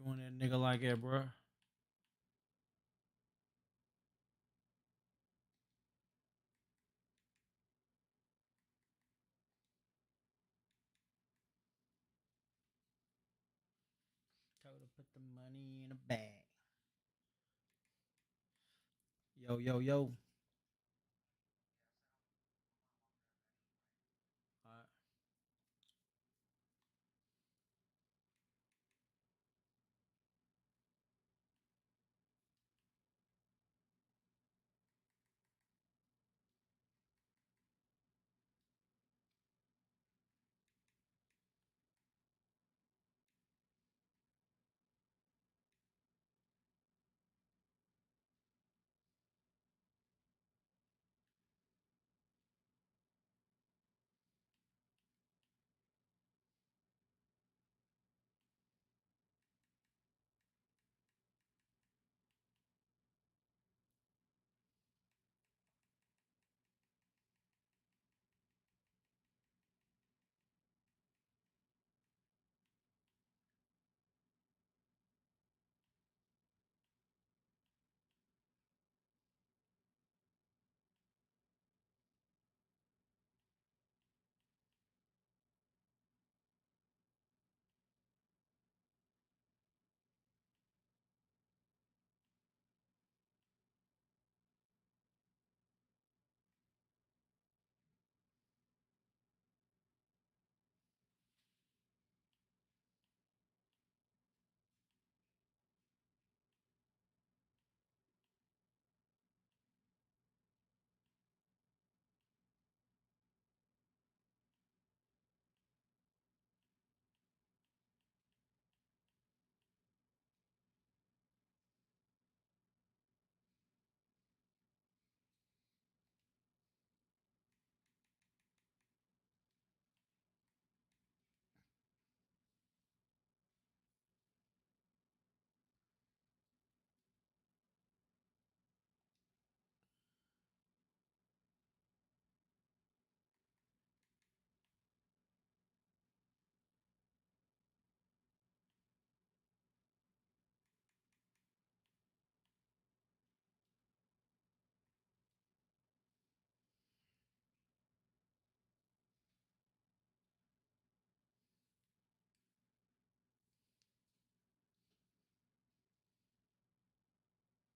Doing that nigga like that, bro. Told her put the money in a bag. Yo, yo, yo. All right.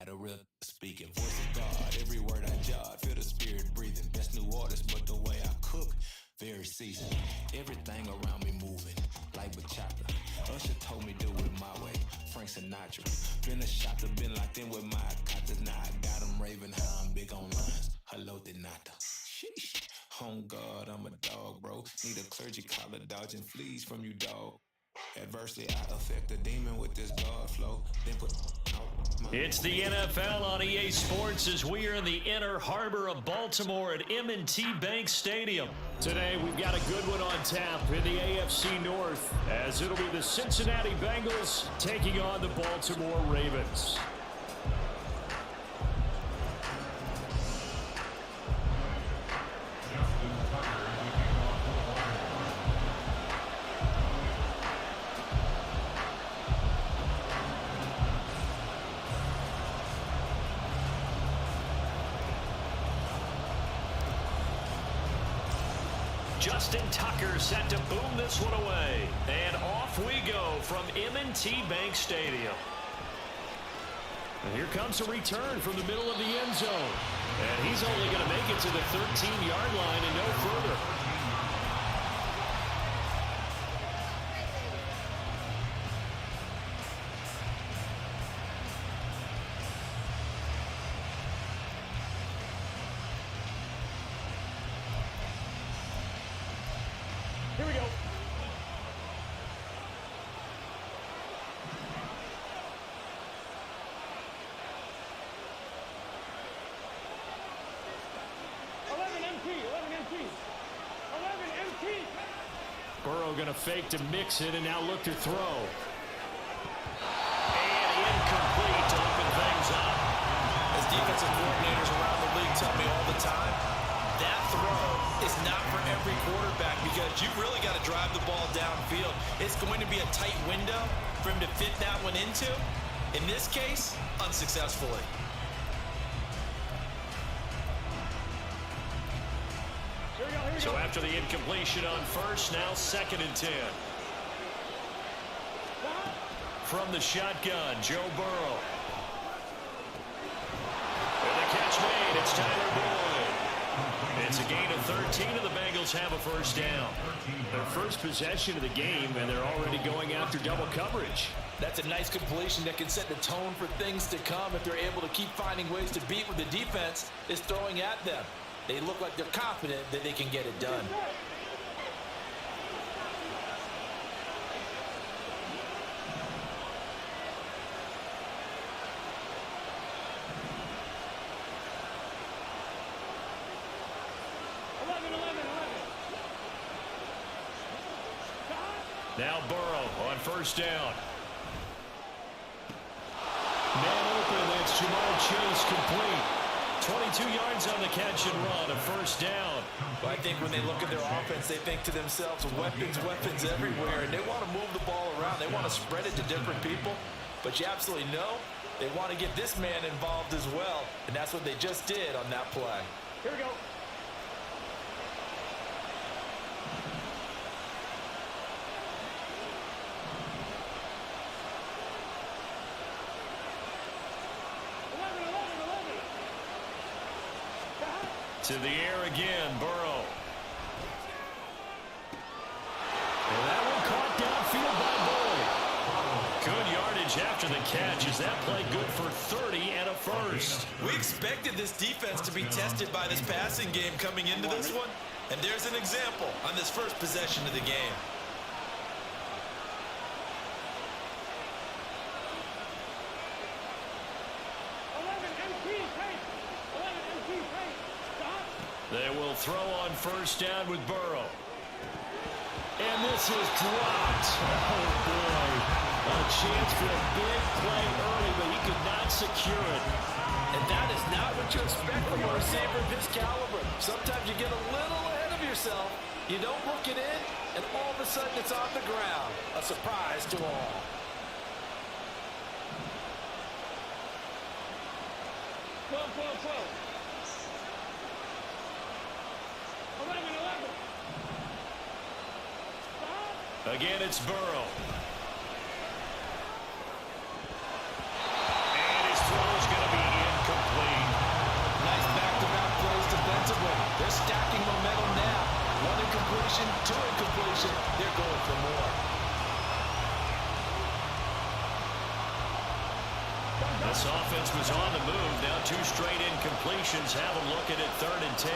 A real speaking voice of God, every word I jot, feel the spirit breathing. Best new artist, but the way I cook, very seasoned. Everything around me moving, like bachata. Usher told me do it my way, Frank Sinatra. Been a shopper, been locked in with my cotters. Now I got them raving how I'm big on lines. Hello, Denata. Sheesh. On God, I'm a dog, bro. Need a clergy collar, dodging fleas from you, dog. Adversely, I affect the demon with this God flow. Then put It's the NFL on EA Sports as we are in the inner harbor of Baltimore at M&T Bank Stadium. Today, we've got a good one on tap in the AFC North, as it'll be the Cincinnati Bengals taking on the Baltimore Ravens. Justin Tucker set to boom this one away. And off we go from M&T Bank Stadium. And here comes a return from the middle of the end zone. And he's only going to make it to the 13-yard line and no further. Here we go. Burrow going to fake to mix it and now look to throw. And incomplete to open things up. As defensive coordinators around the league tell me all the time, that throw is not for every quarterback because you've really got to drive the ball downfield. It's going to be a tight window, for him to fit that one into. In this case, unsuccessfully. So after the incompletion on first, now 2nd and 10. From the shotgun, Joe Burrow. And the catch made, it's Tyler Boyd. It's a gain of 13, and the Bengals have a first down. Their first possession of the game, and they're already going after double coverage. That's a nice completion that can set the tone for things to come if they're able to keep finding ways to beat what the defense is throwing at them. They look like they're confident that they can get it done. Now Burrow on first down. Man open, that's Jamal Chase complete. 22 yards on the catch and run, a first down. Well, I think when they look at their offense, they think to themselves, weapons, weapons everywhere, and they want to move the ball around. They want to spread it to different people, but you absolutely know they want to get this man involved as well, and that's what they just did on that play. Here we go. To the air again, Burrow. And that one caught downfield by Boyd. Good yardage after the catch. Is that play good for 30 and a first? We expected this defense to be tested by this passing game coming into this one, and there's an example on this first possession of the game. They will throw on first down with Burrow. And this is dropped. Oh, boy. A chance for a big play early, but he could not secure it. And that is not what you expect from a receiver of this caliber. Sometimes you get a little ahead of yourself. You don't look it in, and all of a sudden it's on the ground. A surprise to all. Go. Again, it's Burrow. And his throw is going to be incomplete. Nice back-to-back plays defensively. They're stacking momentum now. One incompletion, two incompletion. They're going for more. This offense was on the move. Now 2 straight incompletions. Have a look at it, 3rd and 10.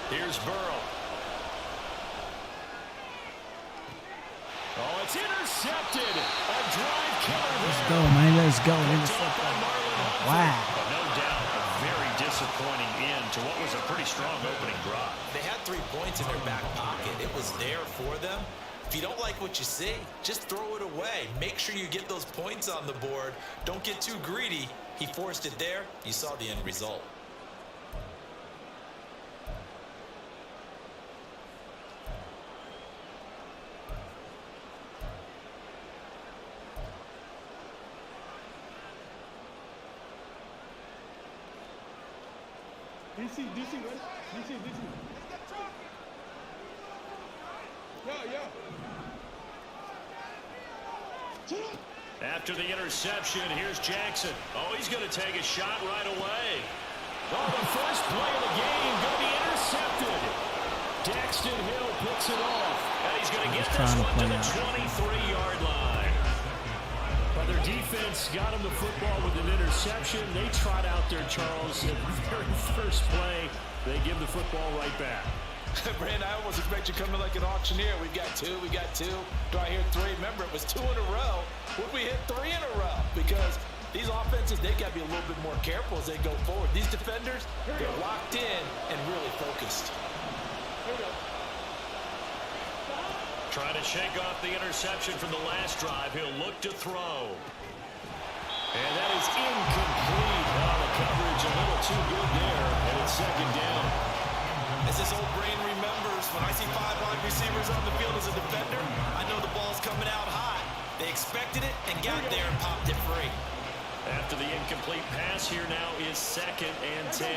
Here's Burrow. Oh, it's intercepted. A drive killer there. Let's go, man. Let's go. Wow. No doubt a very disappointing end to what was a pretty strong opening drive. They had 3 points in their back pocket. It was there for them. If you don't like what you see, just throw it away. Make sure you get those points on the board. Don't get too greedy. He forced it there. You saw the end result. DC, right? DC. Yeah. After the interception, here's Jackson. Oh, he's going to take a shot right away. Oh, the first play of the game going to be intercepted. Daxton Hill picks it off. And he's going to get this one to the 23-yard line. Well, their defense got him the football with an interception. They trot out there, Charles. At the very first play, they give the football right back. Brand, I almost expect you coming like an auctioneer. We got two. Do I hear 3? Remember, it was 2 in a row. Would we hit 3 in a row? Because these offenses, they got to be a little bit more careful as they go forward. These defenders, they're locked in and really focused. Here we go. Trying to shake off the interception from the last drive. He'll look to throw. And that is incomplete. Oh, the coverage a little too good there, and it's 2nd down. As this old brain remembers, when I see 5 wide receivers on the field as a defender, I know the ball's coming out high. They expected it and got there and popped it free. After the incomplete pass, here now is 2nd and 10.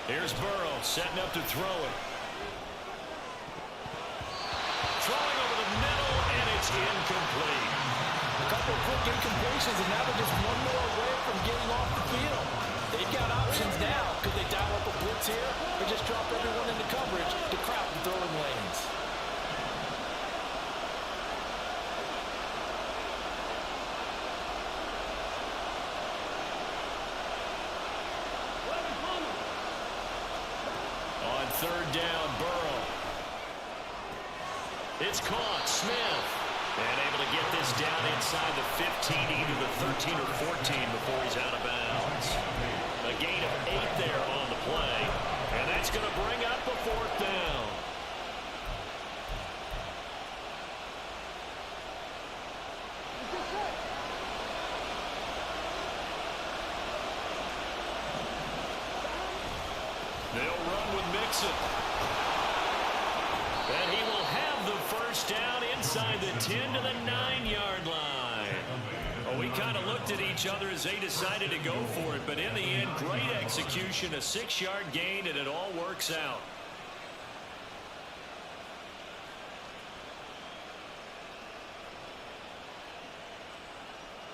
Here's Burrow setting up to throw it. Throwing over the middle, and it's incomplete. A couple of quick incompletions, and now they're just one more away from getting off the field. They've got options now. Could they dial up a blitz here or just drop everyone into coverage to crowd the throwing lanes? On 3rd down, Burrow. It's caught. Smith. And able to get this down inside the 15, either the 13 or 14 before he's out of bounds. A gain of 8 there on the play. And that's going to bring up a 4th down. They'll run with Mixon. And he will have the 1st down inside the 10 to the 9-yard line. Well, we kind of looked at each other as they decided to go for it, but in the end, great execution, a 6-yard gain, and it all works out.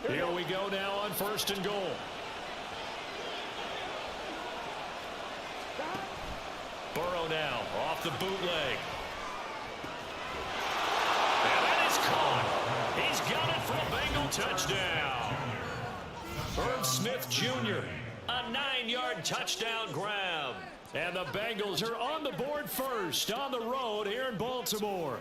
Here we go now on 1st and goal. Burrow now off the bootleg. And that is caught. He's got it for a Bengal touchdown. Irv Smith Jr., a 9-yard touchdown grab. And the Bengals are on the board first on the road here in Baltimore.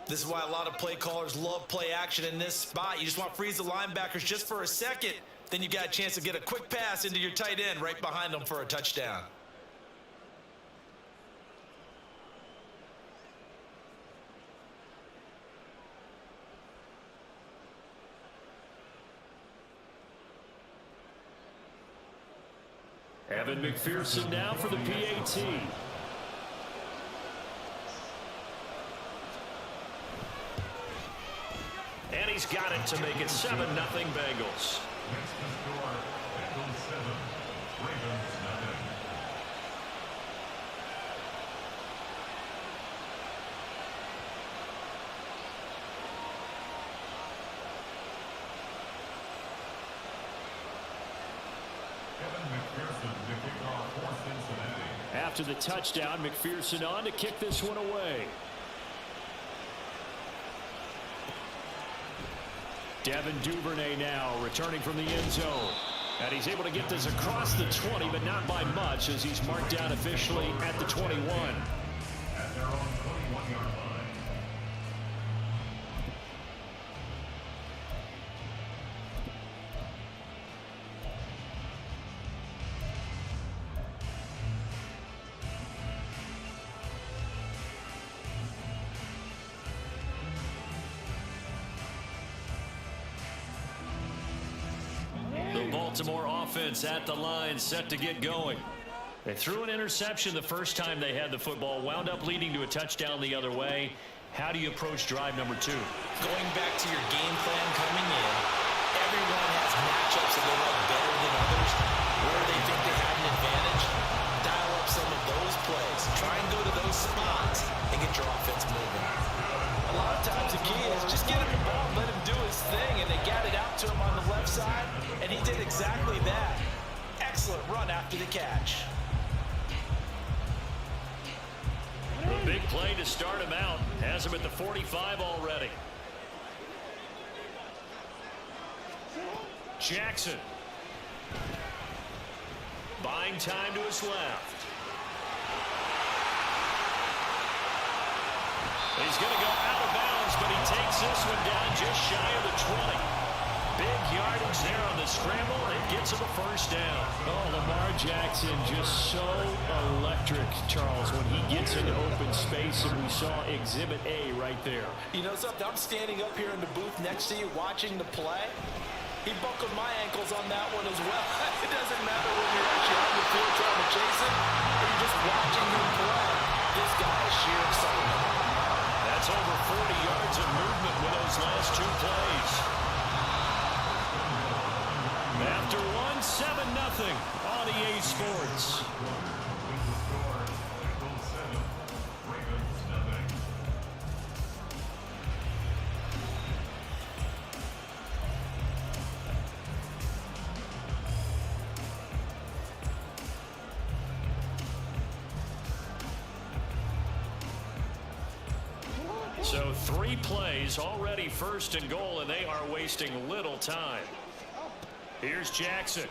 This is why a lot of play callers love play action in this spot. You just want to freeze the linebackers just for a second. Then you got a chance to get a quick pass into your tight end right behind them for a touchdown. Evan McPherson now for the PAT. And he's got it to make it 7-0 Bengals. After the touchdown, McPherson on to kick this one away. Devin Duvernay now returning from the end zone. And he's able to get this across the 20, but not by much as he's marked down officially at the 21. At their own 21-yard line. Baltimore offense at the line, set to get going. They threw an interception the first time they had the football, wound up leading to a touchdown the other way. How do you approach drive number 2? Going back to your game plan coming in, everyone has matchups that they like better than others. Where they think they have an advantage, dial up some of those plays. Try and go to those spots and get your offense moving. A lot of times the key is just get him the ball and let him do his thing, and they got it out to him on the left side, and he did exactly that. Excellent run after the catch. A big play to start him out. Has him at the 45 already. Jackson. Buying time to his left. He's going to go out of bounds, but he takes this one down just shy of the 20. Big yardage there on the scramble, and gets him a first down. Oh, Lamar Jackson just so electric, Charles, when he gets into open space, and we saw Exhibit A right there. You know something? I'm standing up here in the booth next to you watching the play, He buckled my ankles on that one as well. It doesn't matter when you're actually on the field trying to chase him or you're just watching him play. This guy is sheer excitement. That's over 40 yards of movement with those last two plays. After one, 7-0 on EA Sports. So 3 plays already first and goal, and they are wasting little time. Here's Jackson. A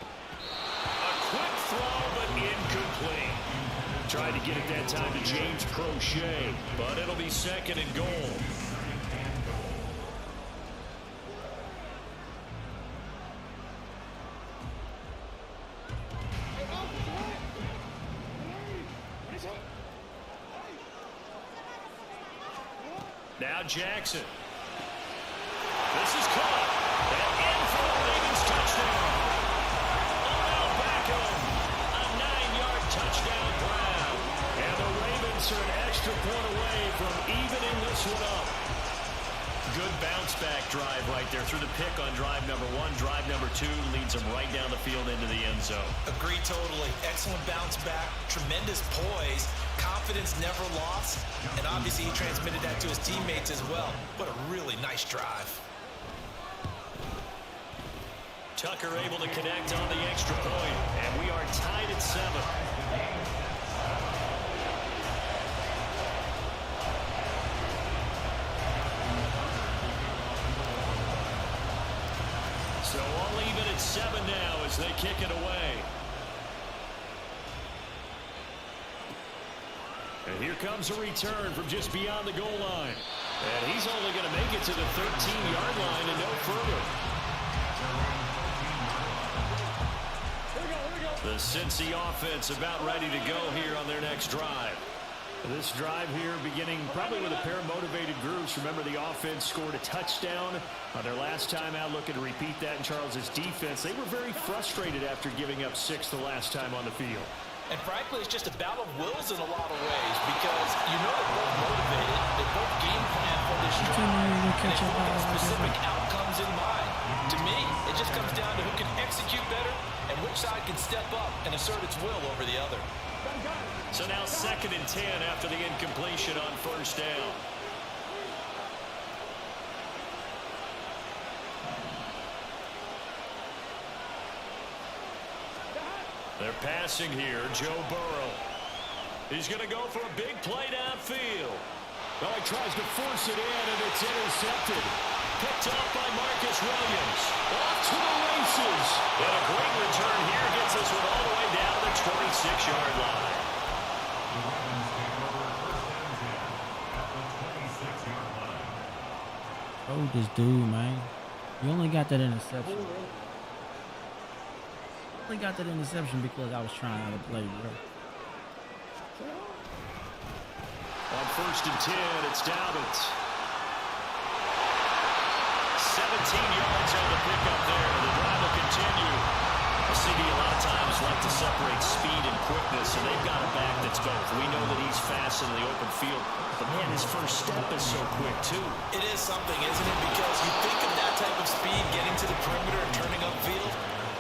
quick throw, but incomplete. Tried to get it that time to James Prochet, but it'll be second and goal. Now Jackson. This is caught. And in for the Ravens touchdown. Odell Beckham. A 9-yard touchdown grab. And the Ravens are an extra point away from evening this one up. Good bounce back drive right there through the pick on drive number 1. Drive number 2 leads them right down the field into the end zone. Agree totally. Excellent bounce back. Tremendous poise. Confidence never lost. And obviously he transmitted that to his teammates as well. What a really nice drive. Tucker able to connect on the extra point. And we are tied at 7. So all even at 7 now as they kick it away. And here comes a return from just beyond the goal line. And he's only going to make it to the 13-yard line and no further. The Cincy offense about ready to go here on their next drive. This drive here beginning probably with a pair of motivated groups. Remember, the offense scored a touchdown on their last time out, looking to repeat that in Charles's defense. They were very frustrated after giving up 6 the last time on the field. And frankly, it's just a battle of wills in a lot of ways because you know they're both motivated. They both game plan for this drive. And they have specific outcomes in mind. To me, it just comes down to who can execute better and which side can step up and assert its will over the other. So now 2nd and 10 after the incompletion on first down. They're passing here, Joe Burrow. He's going to go for a big play downfield. Well, he tries to force it in, and it's intercepted. Picked up by Marcus Williams. Off to the races. And a great return here gets this one all the way down to the 26-yard line. Oh, this dude, man. You only got that interception. Got that interception because I was trying to play, bro. On 1st and 10, it's Dobbins. 17 yards on the pickup there. The drive will continue. The CD a lot of times like to separate speed and quickness, and they've got a back that's both. We know that he's fast in the open field, but man, his first step is so quick too. It is something, isn't it? Because you think of that type of speed getting to the perimeter and turning upfield.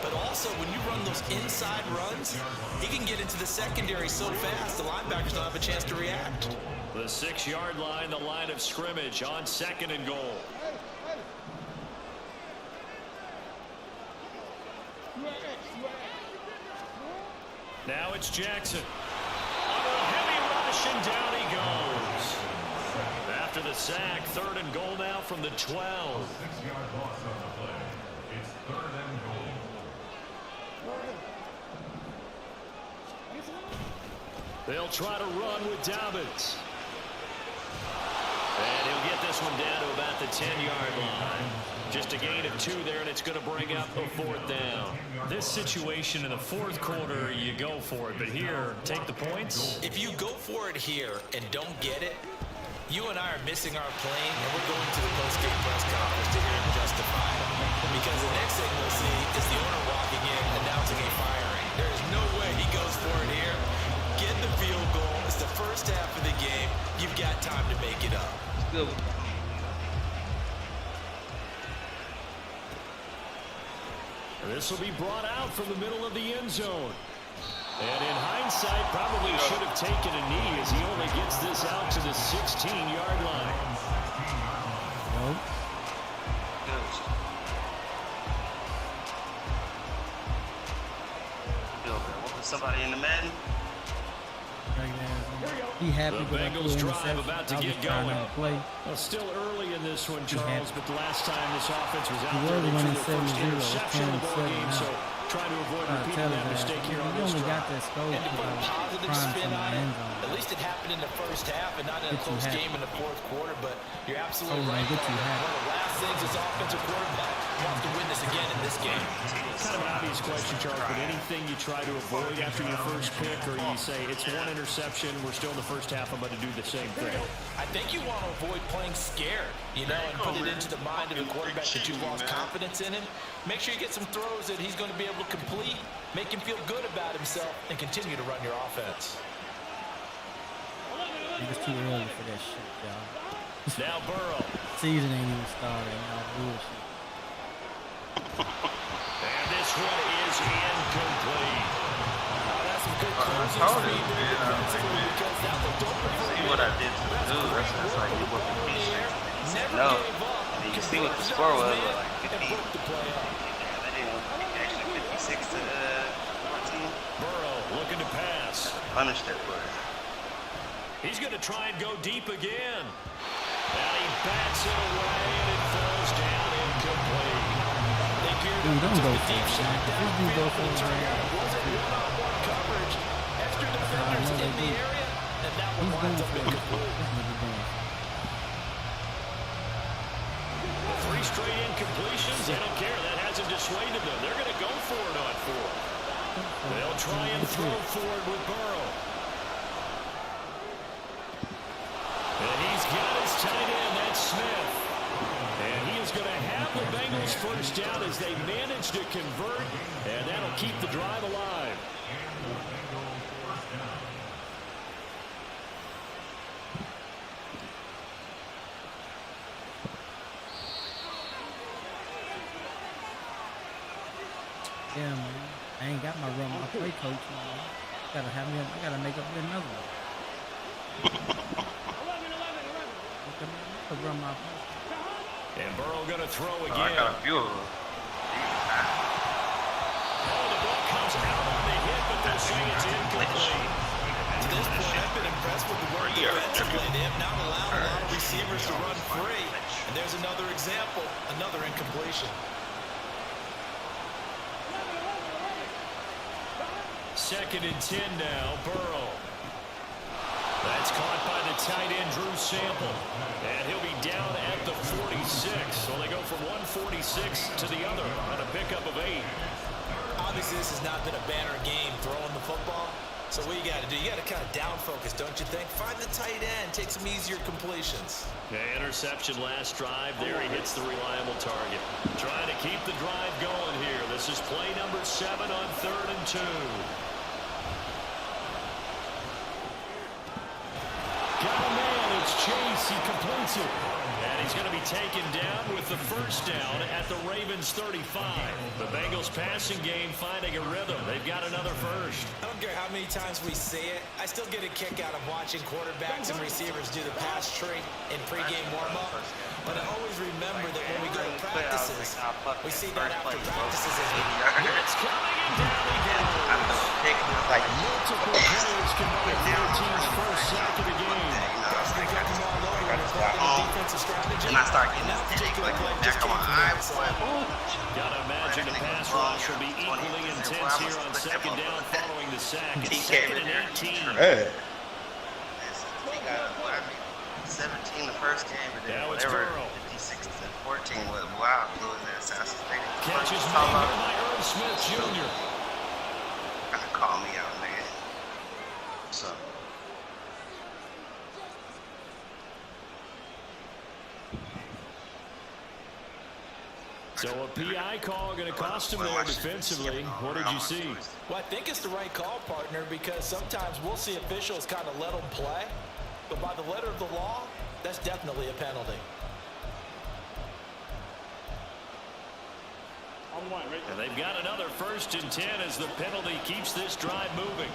But also, when you run those inside runs, he can get into the secondary so fast, the linebackers don't have a chance to react. The 6-yard line, the line of scrimmage on 2nd and goal. Now it's Jackson. On a heavy rush, and down he goes. After the sack, 3rd and goal now from the 12. 6-yard loss on the play. It's 3rd and goal. They'll try to run with Dobbins. And he'll get this one down to about the 10-yard line. Just a gain of 2 there, and it's going to bring up a 4th down. This situation in the 4th quarter, you go for it. But here, take the points. If you go for it here and don't get it, You and I are missing our plane, and we're going to the post-game press conference to hear him justify it. Because the next thing we'll see is the owner walking in, announcing a firing. There is no way he goes for it here. Get the field goal. It's the first half of the game. You've got time to make it up. Good. This will be brought out from the middle of the end zone. And in hindsight, probably should have taken a knee as he only gets this out to the 16-yard line. Nope. Somebody in the Madden. He happy the with Bengals drive about to get going. Play. Well, still early in this one, Charles, but the last time this offense was out he there, was they winning threw their first 7-0. interception of the ball game, so trying to avoid repeating that mistake here on this only got drive. that score And to put a positive spin on it, at least it happened in the first half and not in a close game in the fourth quarter, but you're absolutely right. One of the last things this offensive quarterback wants to witness again in this game. Kind of an obvious question, Charles, but anything you try to avoid after your first pick, or you say it's one interception, we're still in the first half, I'm going to do the same thing? I think you want to avoid playing scared, and put it into the mind of the quarterback that you've lost confidence in him. Make sure you get some throws that he's going to be able to complete, make him feel good about himself, and continue to run your offense. It's too early for that shit, y'all. Now Burrow. Season ain't even started, y'all bullshit. And this one is incomplete. That's some good closing speed there defensively because that looked open for See what I did to the dude? That's like he wasn't patient. He said no. And you can see what the score was, like 50. They didn't actually 56 to 14. Burrow looking to pass. Punish that play. He's going to try and go deep again. And he bats it away, and it falls down incomplete. Dude, don't go for it, man. Just do go for it, man. One-on-one coverage, extra defenders in the area, and that one winds up incomplete. Three straight incompletions. They don't care. That hasn't dissuaded them. They're going to go for it on fourth. They'll try and throw forward with Burrow. And he's got his tight end, that's Smith. And he is going to have the Bengals first down as they manage to convert, and that'll keep the drive alive. Yeah, man. I ain't got my play coach, man. I gotta make up another one. And Burrow going to throw again. I got a few of them. The ball comes out on the hit, but they're saying it's incomplete. To this point, I've been impressed with the work defensively. They have not allowed a lot of receivers to run free. And there's another example, another incompletion. Second and 10 now, Burrow. That's caught by the tight end, Drew Sample. And he'll be down at the 46. So they go from 146 to the other on a pickup of 8. Obviously, this has not been a banner game throwing the football. So what you got to do, you got to kind of down focus, don't you think? Find the tight end, take some easier completions. Yeah, interception last drive. There he hits the reliable target. Trying to keep the drive going here. This is play number 7 on 3rd and 2. Got a man, it's Chase, he completes it. And he's going to be taken down with the first down at the Ravens 35. The Bengals passing game finding a rhythm. They've got another first. I don't care how many times we say it, I still get a kick out of watching quarterbacks and receivers do the pass tree in pregame warm-up. But I always remember that when we go to practices, we see that after practices as well. It's coming and down he goes. Multiple players converted their team's first sack of the game. And I start getting this headache like in the back of my eye. Gotta imagine the pass rush will be equally intense here on second down following the sack. It's 2nd and 18. He got 17 the first game, but then whatever 56 to 14 was wild, blew his ass. Catches made here by Irv Smith Jr. Kind of call me out, nigga. So. So a PI call going to cost him there defensively. What did you see? Well, I think it's the right call, partner, because sometimes we'll see officials kind of let them play. But by the letter of the law, that's definitely a penalty. And they've got another 1st and 10 as the penalty keeps this drive moving.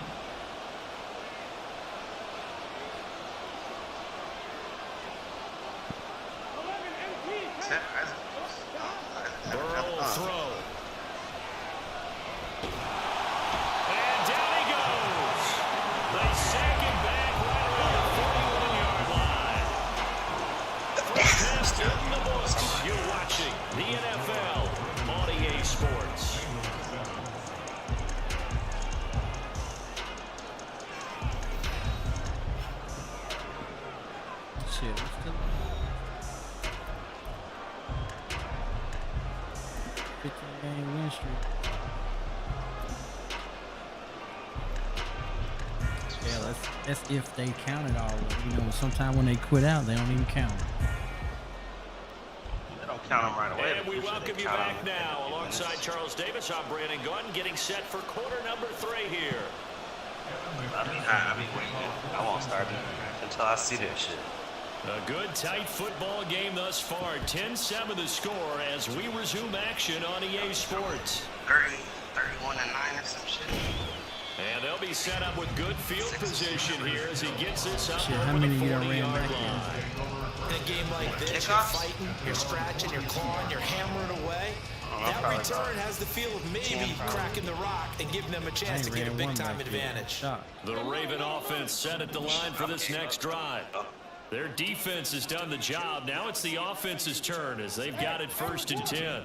Burrow will throw. And down he goes. They sack him back right around the 41-yard line. First test in the books. You're watching the NFL on EA Sports. Shit, what's the 15-game win streak? Yeah, that's if they count it all. You know, sometimes when they quit out, they don't even count it. They don't count them right away. And we welcome you back now. Alongside Charles Davis, I'm Brandon Gunn, getting set for quarter number 3 here. I mean, waiting. I won't start until I see that shit. A good, tight football game thus far. 10-7 the score as we resume action on EA Sports. 31-9 or some shit. And they'll be set up with good field position here as he gets this up Shit, how over the many you done ran 40-yard back line. In a game like this, you're fighting, you're scratching, you're clawing, you're hammering away. That return has the feel of maybe cracking the rock and giving them a chance to get a big-time advantage. The Raven offense set at the line for this next drive. Their defense has done the job. Now it's the offense's turn as they've got it 1st and 10.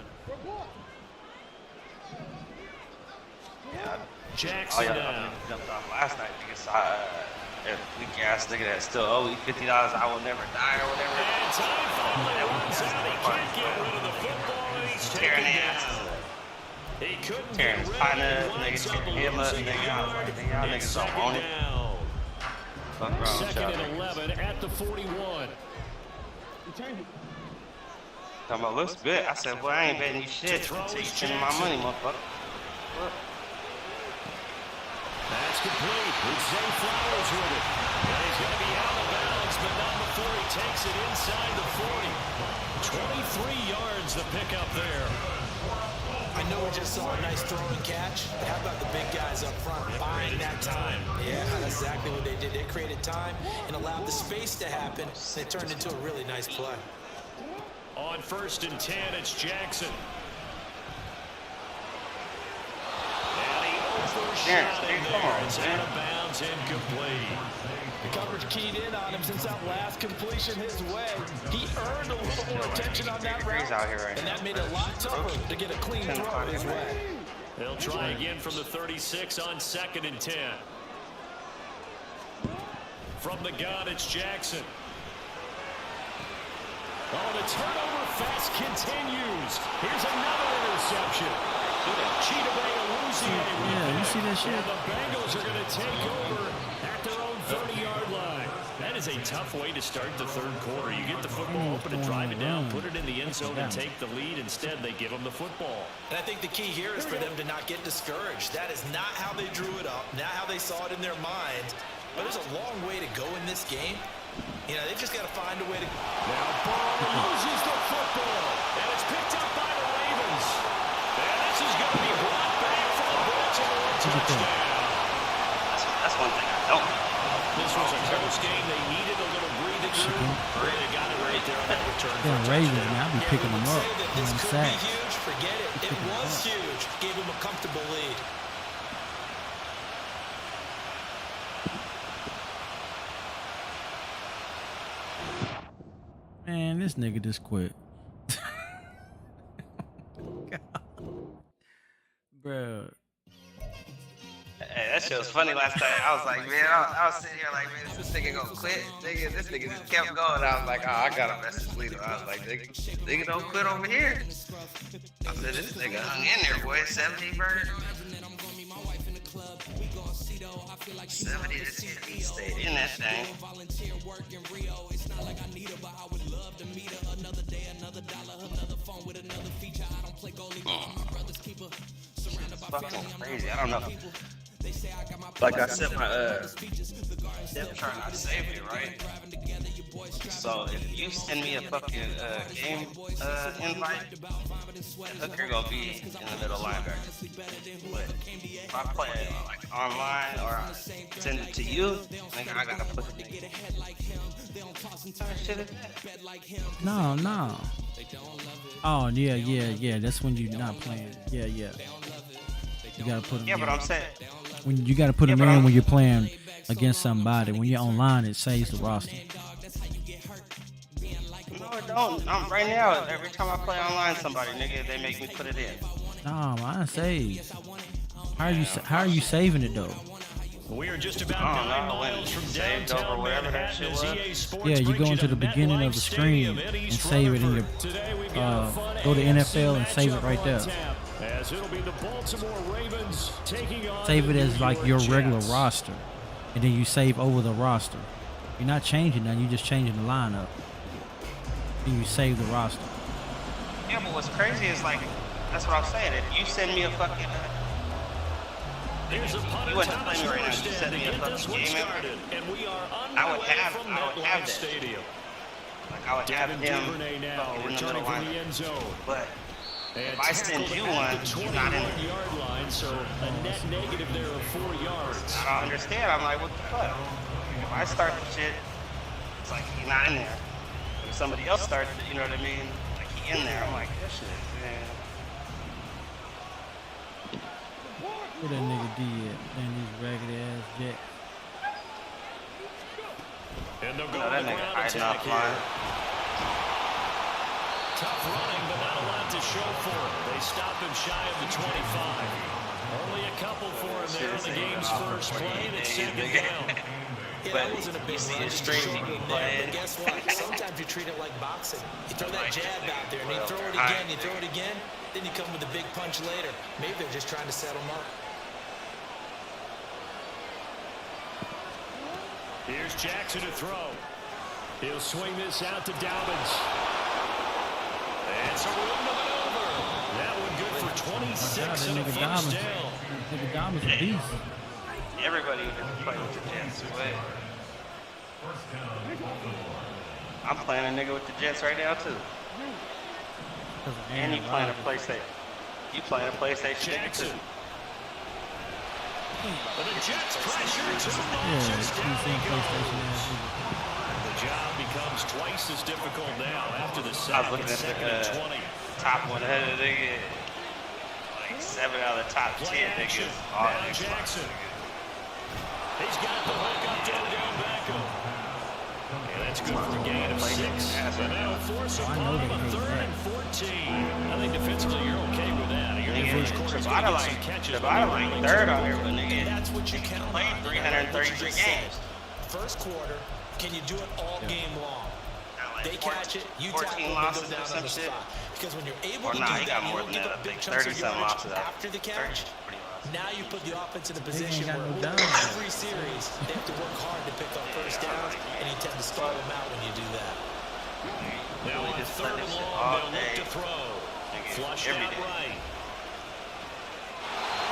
Jackson down. Jumped off last night because that weak ass nigga that still owe me $50. I will never die or whatever. And time finally runs out. He can't get rid of the football and he's taken down. He couldn't get rid of it. Winds up losing a yard. It's 2nd down. 2nd and 11 at the 41. Talking about looks good. I said, well, I ain't betting you shit until you spend my money, motherfucker. Look. That's complete. It's Zay Flowers with it. And he's going to be out of balance, but not before he takes it inside the 40. 23 yards the pickup there. I know we just saw a nice throw and catch, but how about the big guys up front buying that time? Yeah, that's exactly what they did. They created time and allowed the space to happen. They turned into a really nice play. On 1st and 10, it's Jackson. And he overshot him there. It's out of bounds, incomplete. The coverage keyed in on him since that last completion his way. He earned a little more attention on that route, and that made it a lot tougher to get a clean throw his way. They'll try again from the 36 on 2nd and 10. From the gun, it's Jackson. Oh, the turnover fast continues. Here's another interception. Cheetah Bay losing it. Yeah, you see that shit? And the Bengals are going to take over at their own 30-yard line. That is a tough way to start the 3rd quarter. You get the football open and drive it down, put it in the end zone and take the lead. Instead, they give them the football. And I think the key here is for them to not get discouraged. That is not how they drew it up, not how they saw it in their minds. But there's a long way to go in this game. You know, they've just got to find a way to... Now Burrow loses the football, and it's picked up by the Ravens. And this is going to be brought back for the Baltimore touchdown. That's one thing I don't. This was a close game. They needed a little breathing room. They got it right there on that return. Yeah, Ravens, man, I'll be picking them up. This could be huge. Forget it. It was huge. Gave him a comfortable lead. Man, this nigga just quit. Bro. Hey, that shit was funny last night. I was like, man, I was sitting here like, man, is this nigga gonna quit? This nigga just kept going. I was like, oh, I gotta message Lito. I was like, nigga don't quit over here. I said, this nigga hung in there, boy. 70 burger. 70 to 10, he stayed in that thing. fucking crazy. I don't know. Like I said, my depth chart, I saved it, right? So if you send me a fucking game invite, the hooker gonna be in the middle linebacker. But if I play it like online or I send it to you, nigga, I gotta put it together. Shit is that? No. Oh yeah. That's when you're not playing. Yeah. You gotta put them. Yeah, in. but I'm saying. When you gotta put them in when you're playing against somebody. When you're online, it saves the roster. No, it don't. Right now, every time I play online, somebody, nigga, they make me put it in. No, mine saves. How are you saving it though? We are just about 9 miles from downtown Manhattan as EA Sports Yeah, you go into the beginning of the screen and save it in your go to NFL and save it right there. As it'll be the Baltimore Ravens taking on Save it as like your regular roster, and then you save over the roster. You're not changing that; you're just changing the lineup. And you save the roster. Yeah, but what's crazy is like, that's what I'm saying. If you send me a fucking, you wouldn't play me right now. You send me a fucking game in, I would have that. Like I would have him in the middle line. But if I send you one, you're not in it. Yard line, so a net negative there of 4 yards. I don't understand. I'm like, what the fuck? If I start the shit, it's like he's not in there. If somebody else starts it, you know what I mean? Like he in there. I'm like, this shit, man. What that nigga did? Man, these ragged ass Jets. And they'll go That nigga hiding off line. Tough running, but not a lot to show for it. They stop him shy of the 25. Only a couple for him there in the game's first play, and it's second down. Yeah, that wasn't a big run just to short him there, but guess what? Sometimes you treat it like boxing. You throw that jab out there, and you throw it again, you throw it again, then you come with a big punch later. Maybe they're just trying to set him up. Here's Jackson to throw. He'll swing this out to Dobbins. It's a room to maneuver. That one good for 26 and a first down. Nigga Dobbins a beast. Everybody can play with the Jets. I'm playing a nigga with the Jets right now too. And you playing a PlayStation. You playing a PlayStation Jackson. too. But the Jets pressure too Yeah, much. he's seen PlayStation ass nigga. The job becomes twice as difficult now after the I sack was at looking second at and the 20. top 100 nigga. Like 7 out of the top 10 Action. niggas. All Now Xbox. Jackson. He's got the hook up to down Beckham. And that's good for a gain of 6. And that'll force a ball of a 3rd and 14. I think defensively you're okay with that. You're in the first quarter. Divided like 3rd on here, but nigga, That's what you count on. played 333 games. First quarter, can you do it all game long? They catch it, you 14 tackle, losses they or go down some on the shit. spot. Because when you're able Or to nah, do he that, got you more don't than give that. up I big think chunks of 30-something yardage losses out. after the catch. Now you put the offense in a position got where no down. every series they have to work hard to pick up first downs, and you tend to stall them out when you do that. Now on just 3rd let and this shit long, all they'll look day. to throw. Flushed every out day. right.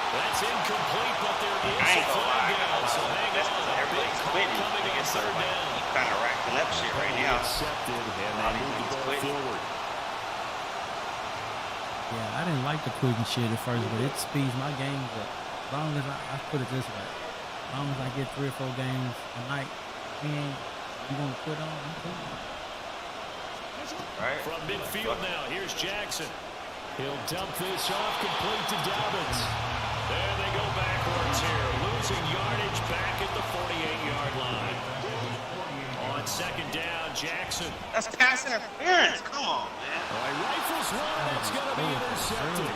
That's incomplete, but there is I a ain't gonna flag lie. down. So hang That's on. because A big everybody's call quitting. coming on Niggas are 3rd like, down. you kind of racking up shit right now. Accepted, and they move the ball quitting. forward. Yeah, I didn't like the quitting shit at first, but it speeds my games up. As long as I put it this way, as long as I get 3 or 4 games a night, you gonna quit on? I'm cool. Right? From midfield now, here's Jackson. He'll dump this off, complete to Dobbins. There they go backwards here, losing yardage back at the 48-yard line. On 2nd down, Jackson. That's pass interference. Come on, man. All right, rifles one, that's going to be intercepted.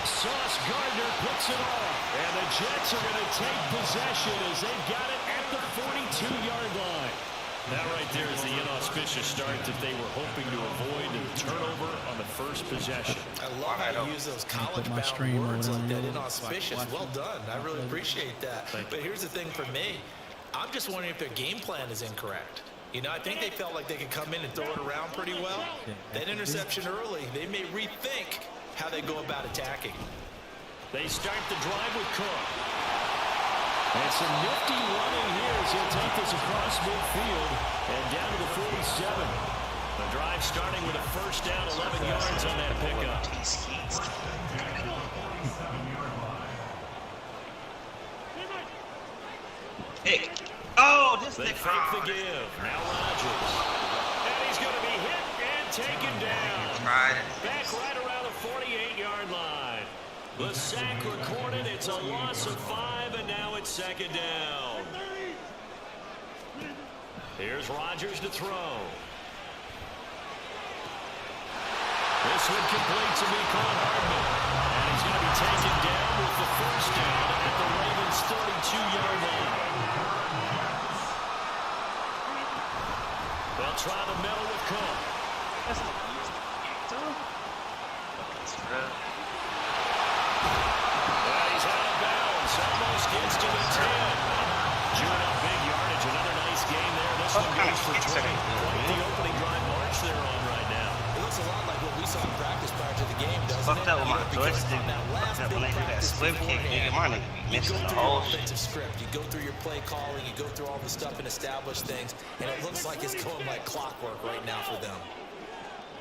Sauce Gardner puts it off, and the Jets are going to take possession as they've got it at the 42-yard line. That right there is the inauspicious start that they were hoping to avoid, and turnover on the first possession. I love how you use those college-bound stream words over like there. that, inauspicious. Well done. I really appreciate that. But here's the thing for me. I'm just wondering if their game plan is incorrect. You know, I think they felt like they could come in and throw it around pretty well. That interception early, they may rethink how they go about attacking. They start the drive with Cook. And some nifty running here as he'll take this across midfield and down to the 47. The drive starting with a first down, 11 yards on that pickup. Pick. Oh, this They thing. fake the give. Now Rodgers. And he's going to be hit and taken down. Right. Back right around the 48-yard line. The sack recorded. It's a loss of 5, and now it's second down. Here's Rodgers to throw. This one complete to Mecole Hardman. And he's going to be taken down with the first down at the Ravens' 32-yard line. They'll try the middle with Cook. That's not easy. He's out of bounds. Almost gets to the 10. Chewing up big yardage. Another nice game there. This one goes for 20. Quite the opening drive march they're on right now. It looks a lot like what we saw in practice prior to the game, doesn't Fucked it? up with my joystick. Fucked up when they do that slip kick, nigga. My nigga be missing the whole shit. Script. You go through your play calling, you go through all the stuff and establish things, and it looks like it's going like clockwork right now for them.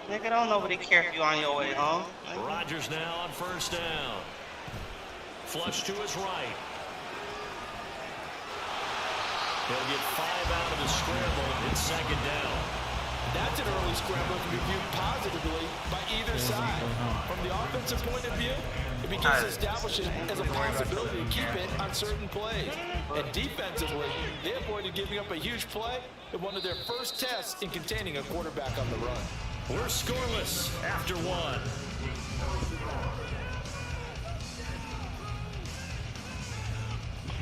Nigga, don't nobody care if you on your way home. Rodgers now on first down. Flush to his right. He'll get 5 out of the scramble. It's second down. That's an early scramble to be viewed positively by either side. From the offensive point of view, it begins to establish it as a possibility to keep it on certain plays. And defensively, they avoided giving up a huge play in one of their first tests in containing a quarterback on the run. We're scoreless after 1.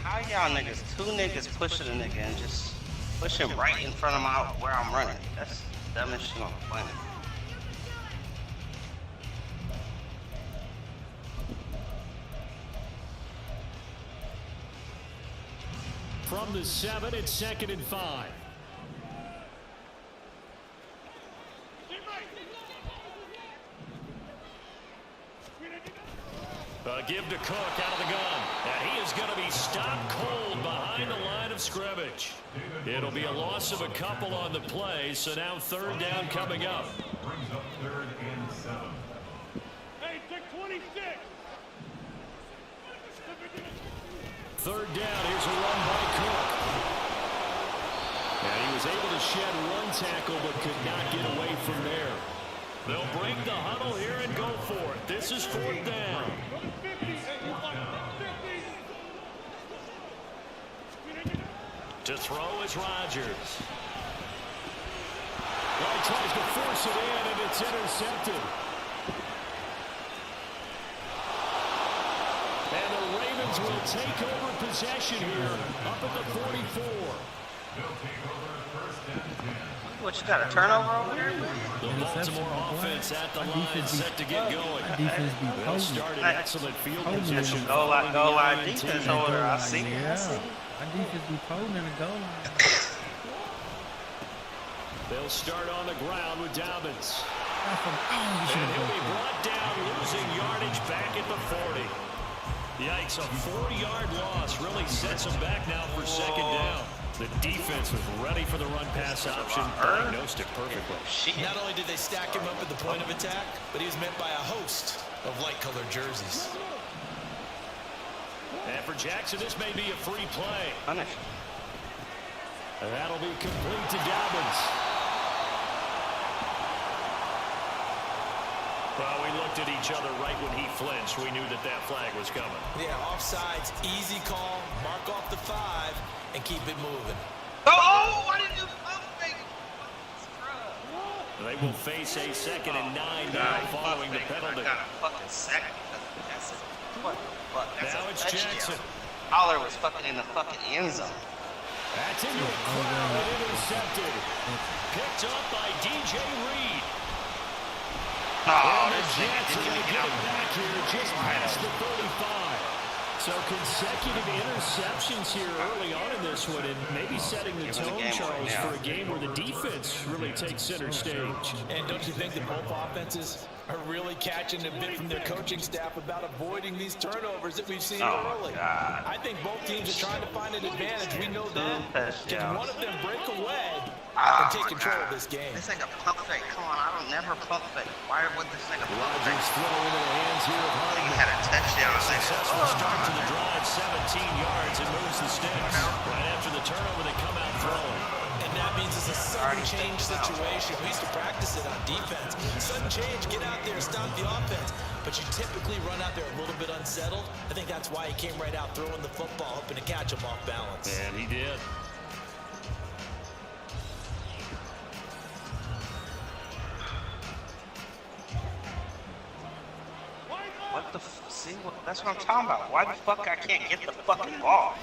How y'all niggas, 2 niggas pushing a nigga and just push him right in front of my where I'm running? That's the dumbest shit on the planet. From the 7, it's 2nd and 5. Give to Cook out of the gun. And he is going to be stopped cold behind the line of scrimmage. It'll be a loss of a couple on the play, so now third down coming up. Brings up 3rd and 7. Hey, take 26. Third down, here's a run by Cook. And he was able to shed 1 tackle but could not get away from there. They'll break the huddle here and go for it. This is 4th down. To throw is Rodgers. Well, he tries to force it in, and it's intercepted. And the Ravens will take over possession here, up at the 44. They'll take over 1st and 10. What, you got a turnover over here? The Baltimore offense at the line set to get going. Defense be They'll potent. start an excellent field position. Go line defense holder. I see. Yeah. My defense be potent in the goal line. They'll start on the ground with Dobbins. Oh, And he'll be brought down, losing yardage back at the 40. Yikes, a 40-yard loss really sets him back now for second down. The defense was ready for the run-pass option, diagnosed it perfectly. Not only did they stack him up at the point of attack, but he was met by a host of light-colored jerseys. And for Jackson, this may be a free play. Punish. And that'll be complete to Dobbins. Well, we looked at each other right when he flinched. We knew that that flag was coming. Yeah, offsides, easy call, mark off the 5, and keep it moving. Oh, why didn't you They will face a 2nd and 9 now following the penalty. I got a fucking sack. That's it. What? That's Now a it's touchdown. Jackson. Holler was fucking in the fucking end zone. That's into a crowd and intercepted. Picked up by DJ Reed. Oh, And the this nigga Jets are didn't going even to get get it back here just past the 35. So consecutive interceptions here early on in this one, and maybe setting the tone, Charles, for a game where the defense really takes center stage. And don't you think that both offenses are really catching a bit from their coaching staff about avoiding these turnovers that we've seen early? I think both teams are trying to find an advantage. We know that. Can one of them break away and take control of this game? This ain't a pump fake. Come on, I don't never pump fake. Why would this thing a pump fake? Rodgers throw into the hands here of I think he Hartman. had a touchdown. Successful start to the drive, 17 yards, and moves the sticks. Right after the turnover, they come out throwing. And that means it's a sudden change situation. We used to practice it on defense. Sudden change, get out there, stop the offense. But you typically run out there a little bit unsettled. I think that's why he came right out throwing the football, hoping to catch him off balance. And he did. What the see? That's what I'm talking about. Why the fuck I can't get the fucking ball?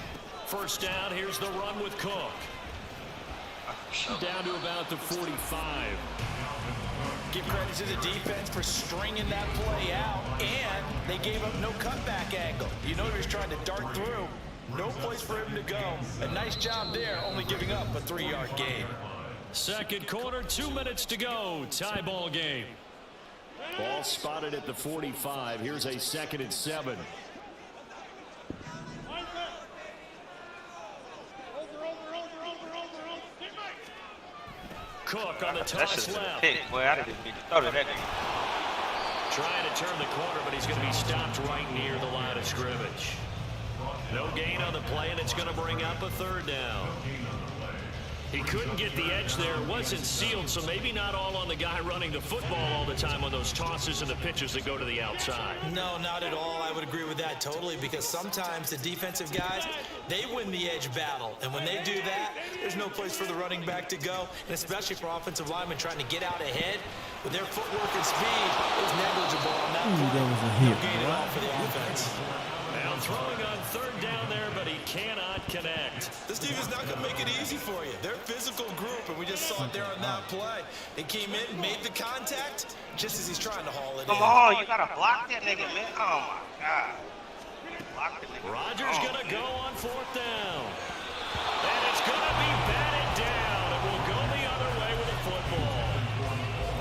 First down, here's the run with Cook. Down to about the 45. Give credit to the defense for stringing that play out, and they gave up no cutback angle. You know he was trying to dart through. No place for him to go. A nice job there, only giving up a 3-yard gain. Second quarter, 2 minutes to go. Tie ball game. Ball spotted at the 45. Here's a 2nd and 7. Cook on the toss left. Pick, boy, I didn't mean to throw to that nigga. Trying to turn the corner, but he's going to be stopped right near the line of scrimmage. No gain on the play, and it's going to bring up a 3rd down. He couldn't get the edge there. It wasn't sealed, so maybe not all on the guy running the football all the time on those tosses and the pitches that go to the outside. No, not at all. I would agree with that totally, because sometimes the defensive guys, they win the edge battle. And when they do that, there's no place for the running back to go, and especially for offensive linemen trying to get out ahead. With their footwork and speed, it was negligible on that play. That was a hit. No gain at all for the offense. Now throwing on 3rd down there, but he cannot connect. This team is not going to make it easy for you. They're a physical group, and we just saw it there on that play. They came in, made the contact, just as he's trying to haul it in. Come on, you gotta block that nigga, man. Oh my god. Block the nigga. Rodgers gonna go on 4th down. And it's gonna be batted down. It will go the other way with the football.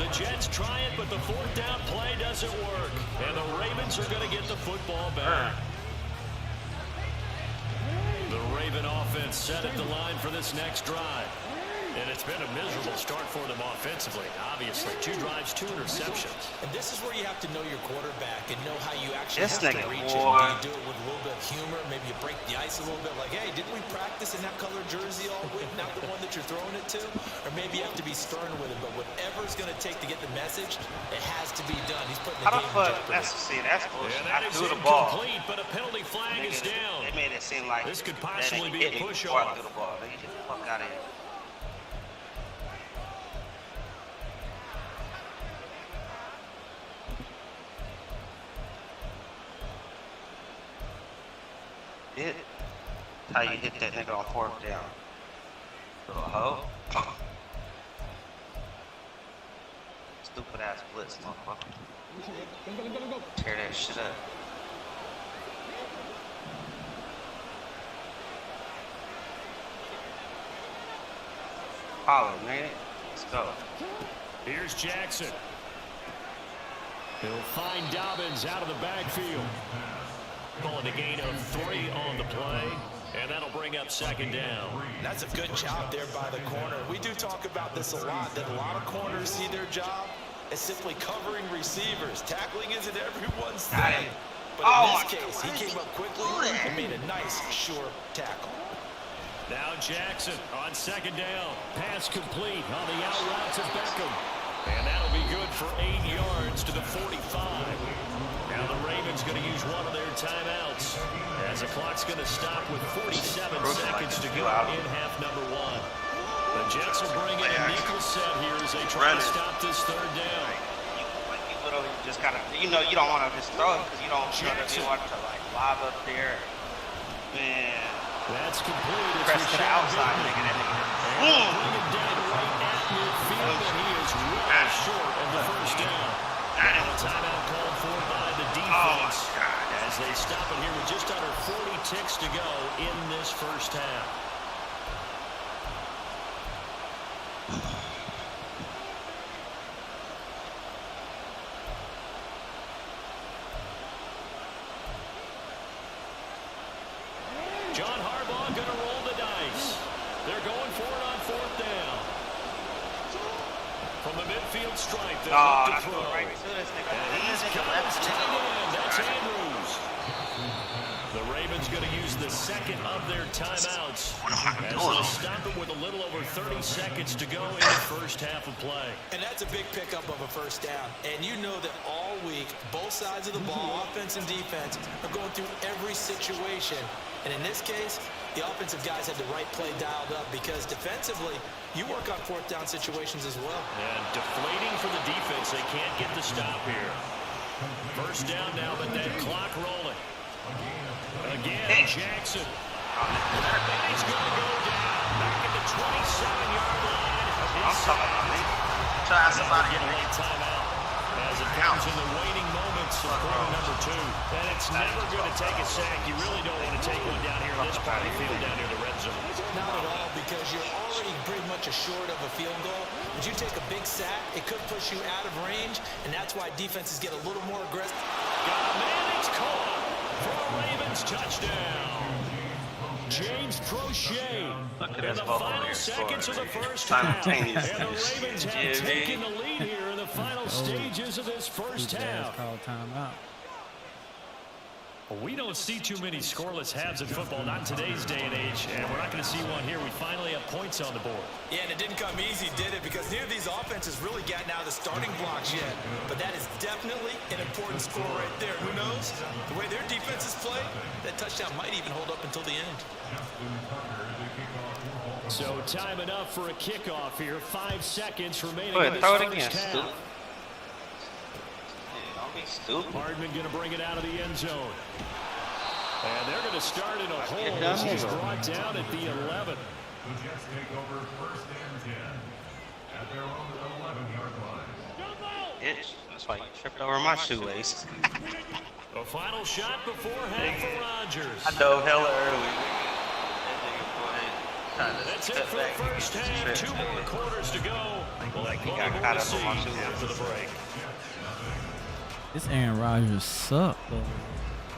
The Jets try it, but the 4th down play doesn't work. And the Ravens are gonna get the football back. The Raven offense set at the line for this next drive. And it's been a miserable start for them offensively. Obviously, 2 drives, 2 interceptions. And this is where you have to know your quarterback and know how you actually This have nigga, to reach boy. it. Do you do it with a little bit of humor? Maybe you break the ice a little bit, like, hey, didn't we practice in that color jersey all week, not the one that you're throwing it to? Or maybe you have to be stern with it, but whatever it's going to take to get the message, it has to be done. He's putting the How the game in fuck? jeopardy. That's bullshit. And I that is threw the ball. incomplete, but a penalty flag is down. They made it seem like This could that possibly nigga be a hit me push before I off. threw the ball. Nigga, get the fuck out of here. Hit. How you hit that nigga on 4th down? Little hoe. Stupid ass blitz, motherfucker. Tear that shit up. Follow, man. Let's go. Here's Jackson. He'll find Dobbins out of the backfield. Calling a gain of 3 on the play, and that'll bring up 2nd down. That's a good job there by the corner. We do talk about this a lot, that a lot of corners see their job as simply covering receivers. Tackling isn't everyone's thing. But in this case, he came up quickly and made a nice, sure tackle. Now Jackson on 2nd down. Pass complete on the out route to Beckham. And that'll be good for 8 yards to the 45. Now the Ravens going to use one of their timeouts as the clock's going to stop with 47 seconds to go in half number 1. The Jets will bring in a nickel set here as they try to stop this 3rd down. You literally just gotta, you know, you don't want to just throw it because you don't want to like lob up there. Man. That's complete. It's Press to the outside, nigga. That nigga. Bring it down right at midfield, and he is really short of the 1st down. And a timeout called for by the defense as they stop it here with just under 40 ticks to go in this first half. John Harbaugh going to roll the dice. They're going for it on 4th down. From the midfield stripe, they'll look to throw. Right to this nigga. And he's got his tight end. That's Andrews. The Ravens going to use the second of their timeouts as they stop it with a little over 30 seconds to go in the first half of play. And that's a big pickup of a first down. And you know that all week, both sides of the ball, offense and defense, are going through every situation. And in this case, the offensive guys had the right play dialed up because defensively, you work on 4th down situations as well. And deflating for the defense. They can't get the stop here. First down now, but that clock rolling. Again, Jackson. And he's going to go down back at the 27-yard line. I'm talking about me. Try somebody get a late timeout as it comes in the waiting moments of quarter number 2. And it's never going to take a sack. You really don't want to take one down here in this part of the field, down near the red zone. Not at all, because you're already pretty much assured of a field goal. But you take a big sack, it could push you out of range, and that's why defenses get a little more aggressive. Got a man, it's caught for a Ravens touchdown. James Crochet in the final seconds of the first half. And the Ravens have taken the lead here in the final stages of this first half. Called timeout. We don't see too many scoreless halves in football, not in today's day and age, and we're not going to see one here. We finally have points on the board. Yeah, and it didn't come easy, did it? Because neither of these offenses really gotten out of the starting blocks yet. But that is definitely an important score right there. Who knows? The way their defenses play, that touchdown might even hold up until the end. So time enough for a kickoff here. 5 seconds remaining Go in ahead, this throw it first again, half. Don't be stupid. Hardman going to bring it out of the end zone. And they're going to start in a hole as he's brought down at the 11. The Jets take over 1st and 10 at their own 11-yard line. Itch. That's why you tripped over my shoelace. A final shot before half for Rodgers. I dove hella early. That's it for the first half. 2 more quarters to go. Well, that he got caught up on my shoelace after the break. This Aaron Rodgers sucked.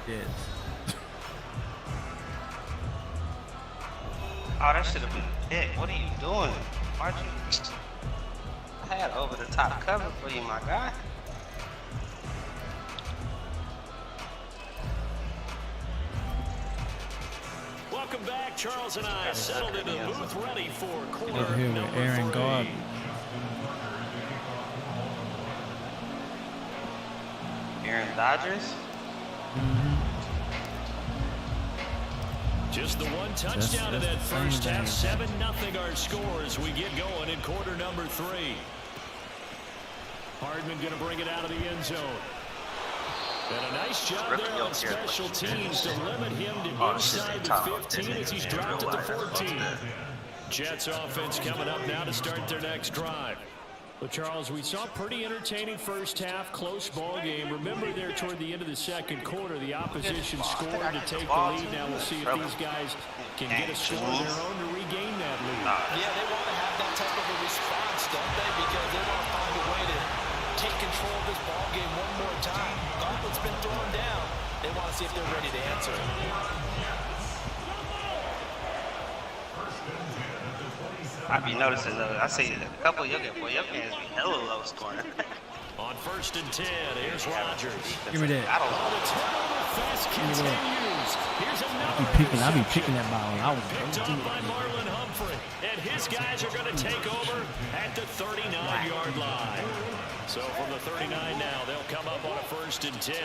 Yes. Oh, that should have been a pick. What are you doing? Why'd you? I had over the top cover for you, my guy. Welcome back. Charles and I settled into the booth ready for quarter Over here with Aaron number 3. Gardner. Aaron Dodgers. Just the one touchdown in that first half. 7-0 our score as we get going in quarter number 3. Hardman going to bring it out of the end zone. And a nice job there on special teams to limit him to inside the 15 as he's dropped at the 14. Jets offense coming up now to start their next drive. Well, Charles, we saw a pretty entertaining first half, close ball game. Remember there toward the end of the second quarter, the opposition scored to take the lead. Now we'll see if these guys can get a score of their own to regain that lead. Yeah, they want to have that type of a response, don't they? Because they want to find a way to take control of this ball game one more time. Gauntlet's been thrown down. They want to see if they're ready to answer it. I be noticing though. I see a couple of your games be hella low scoring. On 1st and 10, here's Rodgers. Give me that. I don't Oh, know. the turnover fest continues. Here's another I be picking that ball. I was picked up by Marlon Humphrey. And his guys are going to take over at the 39-yard line. So from the 39 now, they'll come up on a 1st and 10.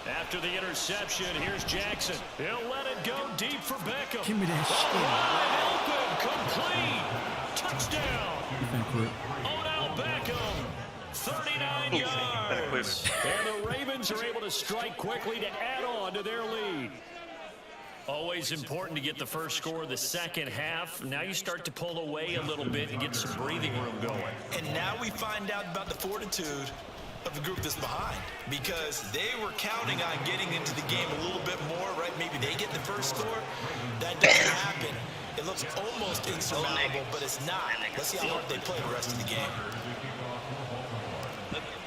After the interception, here's Jackson. He'll let it go deep for Beckham. Give me that shit. Wide open, complete. Touchdown. Odell Beckham, 39 yards. And the Ravens are able to strike quickly to add on to their lead. Always important to get the first score of the second half. Now you start to pull away a little bit and get some breathing room going. And now we find out about the fortitude of the group that's behind, because they were counting on getting into the game a little bit more, right? Maybe they get the first score. That doesn't happen. It looks almost insurmountable, but it's not. Let's see how hard they play the rest of the game.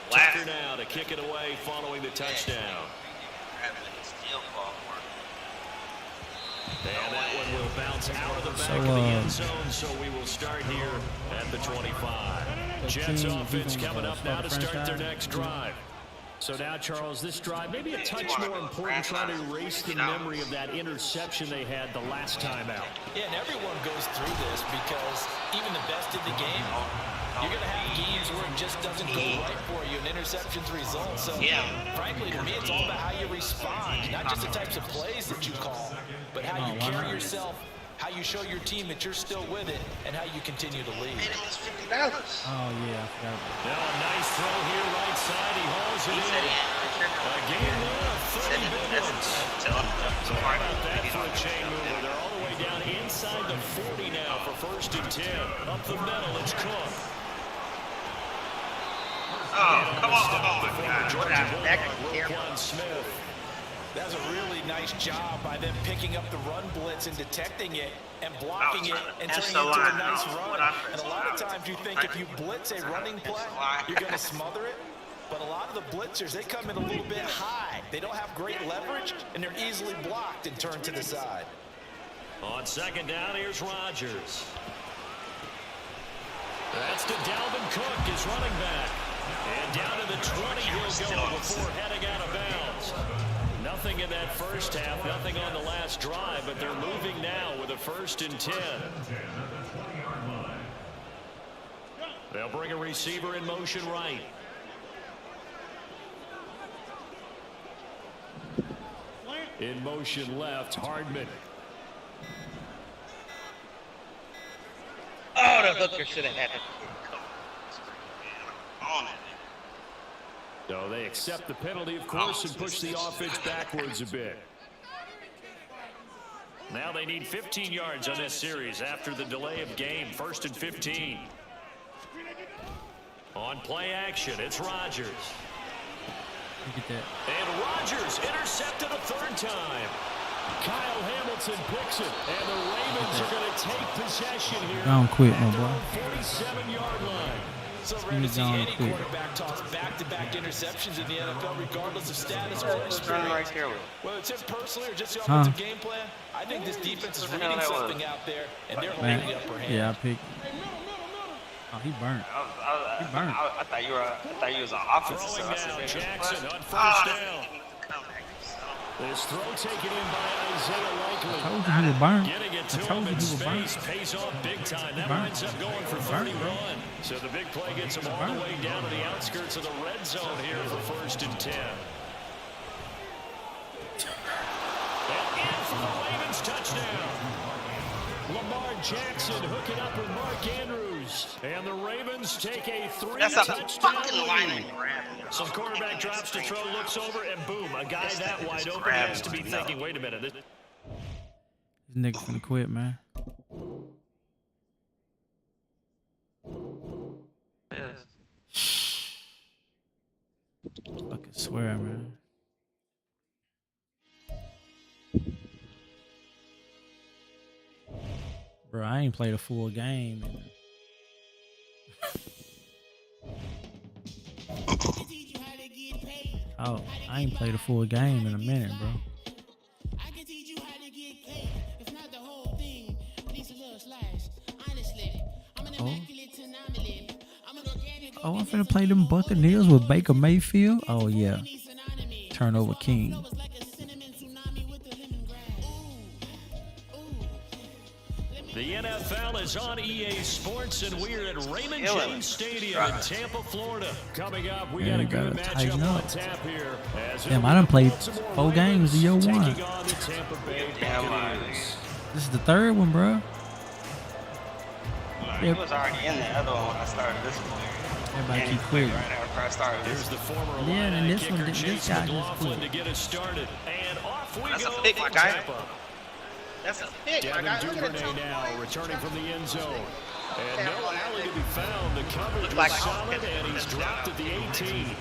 Tucker now to kick it away following the touchdown. And that one will bounce out of the back of the end zone, so we will start here at the 25. Jets offense coming up now to start their next drive. So now, Charles, this drive maybe a touch more important, trying to erase the memory of that interception they had the last time out. Yeah, and everyone goes through this because even the best in the game, you're going to have games where it just doesn't go right for you, and interceptions result. So, frankly, to me, it's all about how you respond, not just the types of plays that you call, but how you carry yourself, how you show your team that you're still with it, and how you continue to lead. Oh, yeah. I forgot. Now a nice throw here, right side. He hauls it in. A game there of 30 minutes. So how about that for a chain mover? They're all the way down inside the 40 now for 1st and 10. Up the middle, it's Cook. Oh, come on. Smith. That's a really nice job by them picking up the run blitz and detecting it and blocking it and turning it into a nice run. And a lot of times you think if you blitz a running play, you're going to smother it. But a lot of the blitzers, they come in a little bit high. They don't have great leverage, and they're easily blocked and turned to the side. On 2nd down, here's Rodgers. That's to Dalvin Cook, his running back. And down to the 20 he'll go before heading out of bounds. Nothing in that first half, nothing on the last drive, but they're moving now with a 1st and 10. They'll bring a receiver in motion right. In motion left, Hardman. Oh, the hooker should have had it. So they accept the penalty, of course, and push the offense backwards a bit. Now they need 15 yards on this series after the delay of game. 1st and 15. On play action, it's Rodgers. Look at that. And Rodgers intercepted a 3rd time. Kyle Hamilton picks it, and the Ravens are going to take possession here. Don't quit, my boy. 47-yard line. So rare to see any quarterback toss back-to-back interceptions in the NFL, regardless of status or experience. Whether it's him personally or just the offensive game plan, I think this defense is reading something out there, and they're holding the upper hand. Yeah, I picked. Oh, he burnt. He burnt. I thought you was on offense. Throwing down Jackson on 1st down. This throw taken in by Isaiah Likely. I told you he was burnt. Getting it to him in space pays off big time. That winds up going for 31. So the big play gets him all the way down to the outskirts of the red zone here for 1st and 10. And in for the Ravens touchdown. Lamar Jackson hooking up with Mark Andrews. And the Ravens take a 3-touchdown lead. So quarterback drops to throw, looks over, and boom, a guy that wide open has to be thinking, wait a minute. This nigga finna quit, man. Fucking swear, man. Bro, I ain't played a full game. Oh, I ain't played a full game in a minute, bro. Oh, I'm finna play them Buccaneers with Baker Mayfield. Oh yeah, turnover king. The NFL is on EA Sports, and we're at Raymond James Stadium in Tampa, Florida. Coming up, we got a good matchup on tap here. Damn, I done played 4 games in year 1. This is the 3rd one, bro. He was already in the other one when I started this one. Everybody keep quitting. Right after I started Here's the former yeah, and this one, kicker, this guy just quit. to get us started. And off we That's go a pick, my guy. That's a pick. Devin Duvernay now returning from the end zone. And no alley to be found. The coverage was solid, and he's dropped at the 18.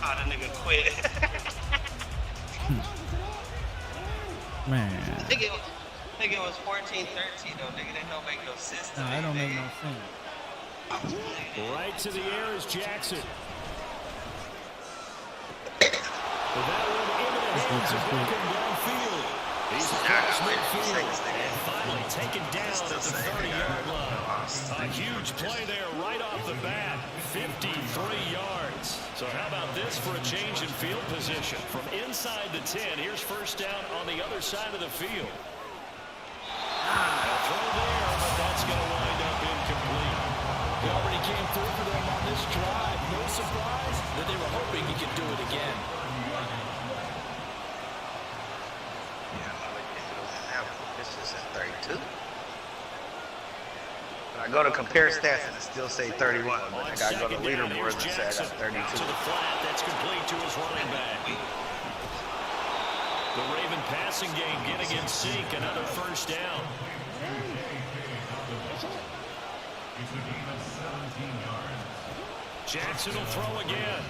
Oh, that nigga quit. Man. I think it was 14-13 though, nigga. That don't make no sense to me. That don't make no sense. Right to the air is Jackson. That one into the hands of Beckham downfield. He's across midfield and finally taken down at the 30-yard line. A huge play there right off the bat. 53 yards. So how about this for a change in field position? From inside the 10, here's first down on the other side of the field. A throw there, but that's going to wind up incomplete. He already came through for them on this drive. No surprise that they were hoping he could do it again. This is at 32. When I go to compare stats and it still say 31, but I gotta go to leaderboards and say I got 32. To the flat, that's complete to his running back. The Raven passing game getting in sync, another first down. Jackson will throw again.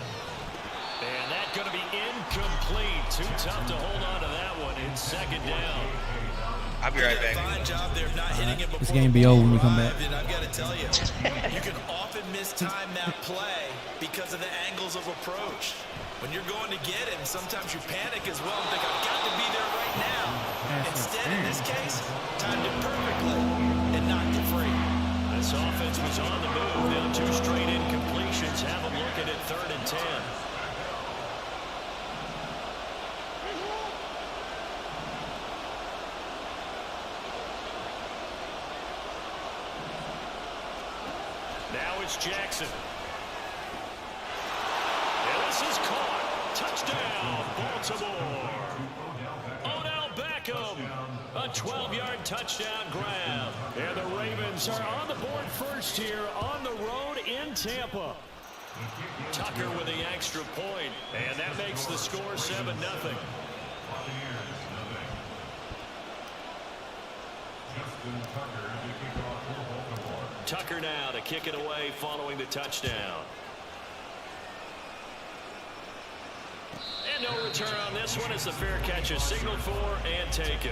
And that's going to be incomplete. Too tough to hold on to that one in second down. I'll be right back. Fine job there of not hitting him before. This game be over when we come back. And I've got to tell you, you can often mistime that play because of the angles of approach. When you're going to get him, sometimes you panic as well and think, I've got to be there right now. Instead, in this case, timed it perfectly and knocked it free. This offense was on the move. Now 2 straight incompletions. Have them looking at 3rd and 10. Now it's Jackson. And this is caught. Touchdown, Baltimore. Odell Beckham. A 12-yard touchdown grab. And the Ravens are on the board first here on the road in Tampa. Tucker with the extra point. And that makes the score 7-0. Tucker now to kick it away following the touchdown. And no return on this one as the fair catch is signaled for and taken.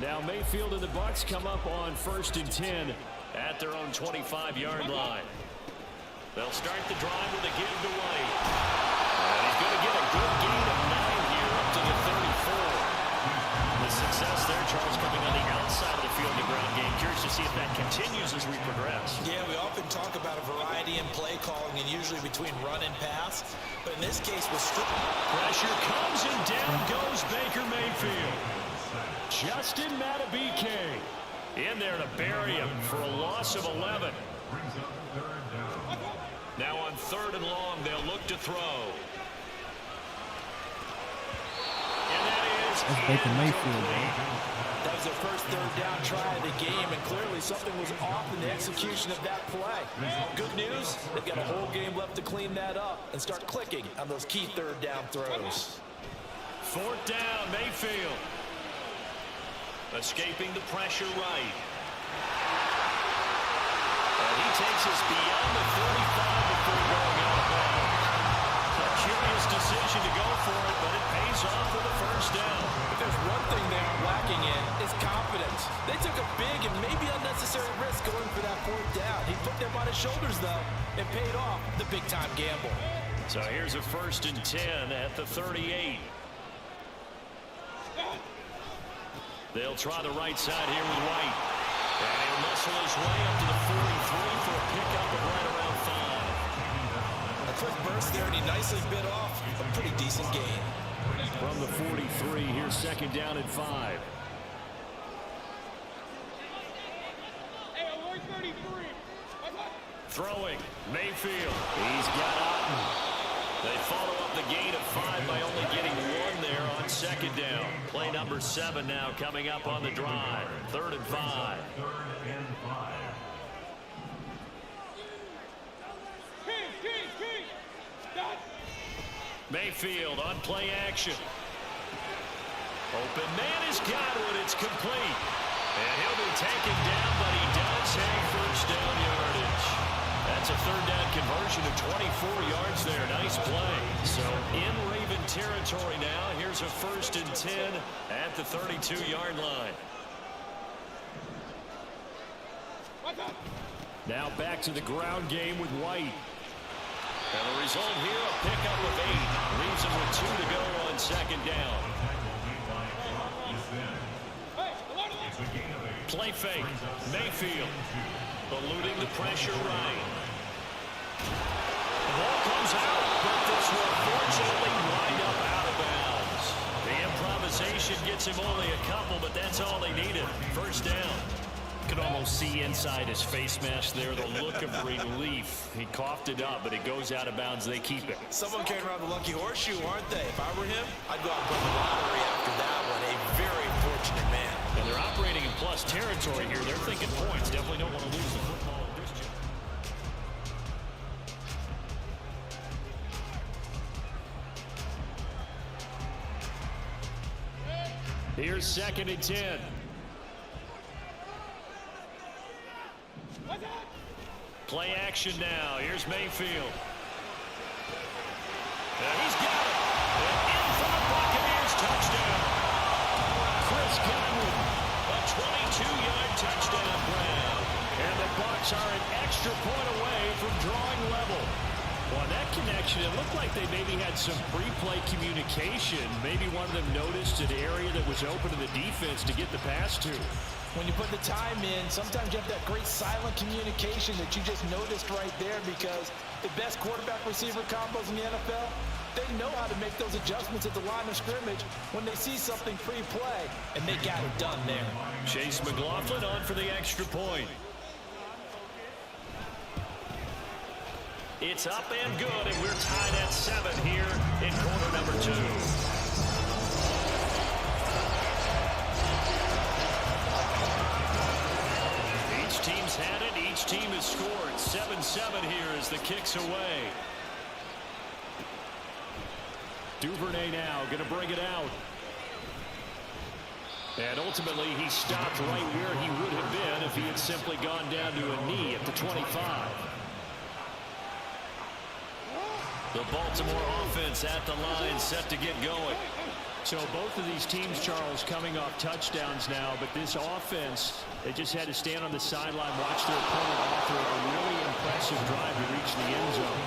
Now Mayfield and the Bucs come up on 1st and 10 at their own 25-yard line. They'll start the drive with a give to White. And he's going to get a good gain of 9 here up to the 34. The success there, Charles, coming on the outside of the field in the ground game. Curious to see if that continues as we progress. Yeah, we often talk about a variety in play calling and usually between run and pass. But in this case, with pressure comes and down goes Baker Mayfield. Justin Matabike in there to bury him for a loss of 11. Now on 3rd and long, they'll look to throw. And that is That's Baker Mayfield, man. That was their first 3rd down try of the game, and clearly something was off in the execution of that play. Good news, they've got a whole game left to clean that up and start clicking on those key 3rd down throws. 4th down, Mayfield. Escaping the pressure right. And he takes us beyond the 45 before going out of bounds. A curious decision to go for it, but it pays off for the first down. If there's one thing they are lacking in, it's confidence. They took a big and maybe unnecessary risk going for that 4th down. He put them on his shoulders, though, and paid off the big-time gamble. So here's a 1st and 10 at the 38. They'll try the right side here with White. And he'll muscle his way up to the 43 for a pickup of right around 5. A quick burst there, and he nicely bit off a pretty decent gain. From the 43, here's 2nd down and 5. Throwing, Mayfield. He's got Otten. They follow up the gain of 5 by only getting 1 there on second down. Play number 7 now coming up on the drive. 3rd and 5. Mayfield on play action. Open man has got one. It's complete. And he'll be taken down, but he does have first down yardage. That's a 3rd down conversion of 24 yards there. Nice play. So in Raven territory now. Here's a 1st and 10 at the 32-yard line. Now back to the ground game with White. And the result here, a pickup of 8. Leaves him with 2 to go on second down. Play fake. Mayfield eluding the pressure right. The ball comes out, but this will fortunately wind up out of bounds. The improvisation gets him only a couple, but that's all they needed. First down. You can almost see inside his face mask there the look of relief. He coughed it up, but it goes out of bounds. They keep it. Someone carrying around the lucky horseshoe, aren't they? If I were him, I'd go out and win the lottery after that one. A very fortunate man. And they're operating in plus territory here. They're thinking points. Definitely don't want to lose the football at this juncture. Here's 2nd and 10. Play action now. Here's Mayfield. He's got it. And in for the Buccaneers touchdown. Chris Godwin, a 22-yard touchdown grab. And the Bucs are an extra point away from drawing level. Well, that connection, it looked like they maybe had some pre-play communication. Maybe one of them noticed an area that was open to the defense to get the pass to. When you put the time in, sometimes you have that great silent communication that you just noticed right there, because the best quarterback-receiver combos in the NFL, they know how to make those adjustments at the line of scrimmage when they see something pre-play, and they got it done there. Chase McLaughlin on for the extra point. It's up and good, and we're tied at 7 here in quarter number 2. Each team's had it. Each team has scored. 7-7 here as the kick's away. Duvernay now going to bring it out. And ultimately, he stopped right where he would have been if he had simply gone down to a knee at the 25. The Baltimore offense at the line, set to get going. So both of these teams, Charles, coming off touchdowns now, but this offense, they just had to stand on the sideline, watch their opponent author a really impressive drive to reach the end zone.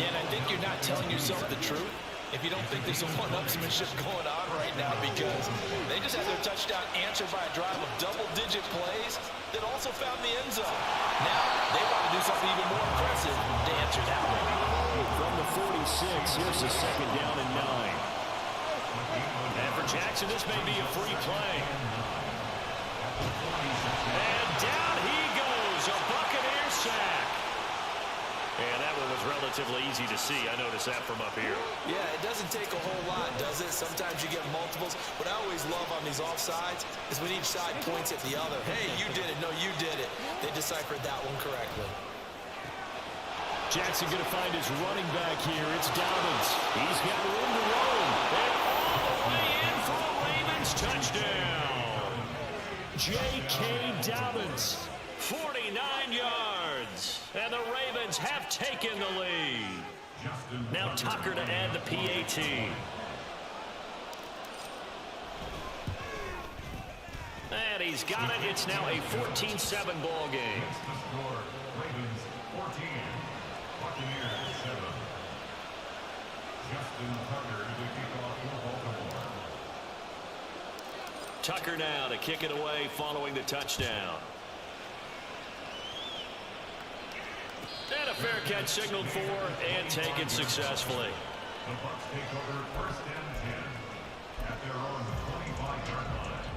Yeah, and I think you're not telling yourself the truth if you don't think there's some one-upsmanship going on right now, because they just had their touchdown answered by a drive of double-digit plays that also found the end zone. Now, they want to do something even more impressive to answer that one. From the 46, here's the 2nd down and 9. And for Jackson, this may be a free play. And down he goes, a Buccaneer sack. And that one was relatively easy to see. I noticed that from up here. Yeah, it doesn't take a whole lot, does it? Sometimes you get multiples. What I always love on these offsides is when each side points at the other. Hey, you did it. No, you did it. They deciphered that one correctly. Jackson going to find his running back here. It's Dobbins. He's got room to roam. And all the way in for the Ravens touchdown. J.K. Dobbins, 49 yards. And the Ravens have taken the lead. Now Tucker to add the PAT. And he's got it. It's now a 14-7 ball game. Ravens 14, Buccaneers 7. Justin Tucker to kick off for Baltimore. Tucker now to kick it away following the touchdown. And a fair catch signaled for and taken successfully. The Bucs take over 1st and 10 at their own 25-yard line.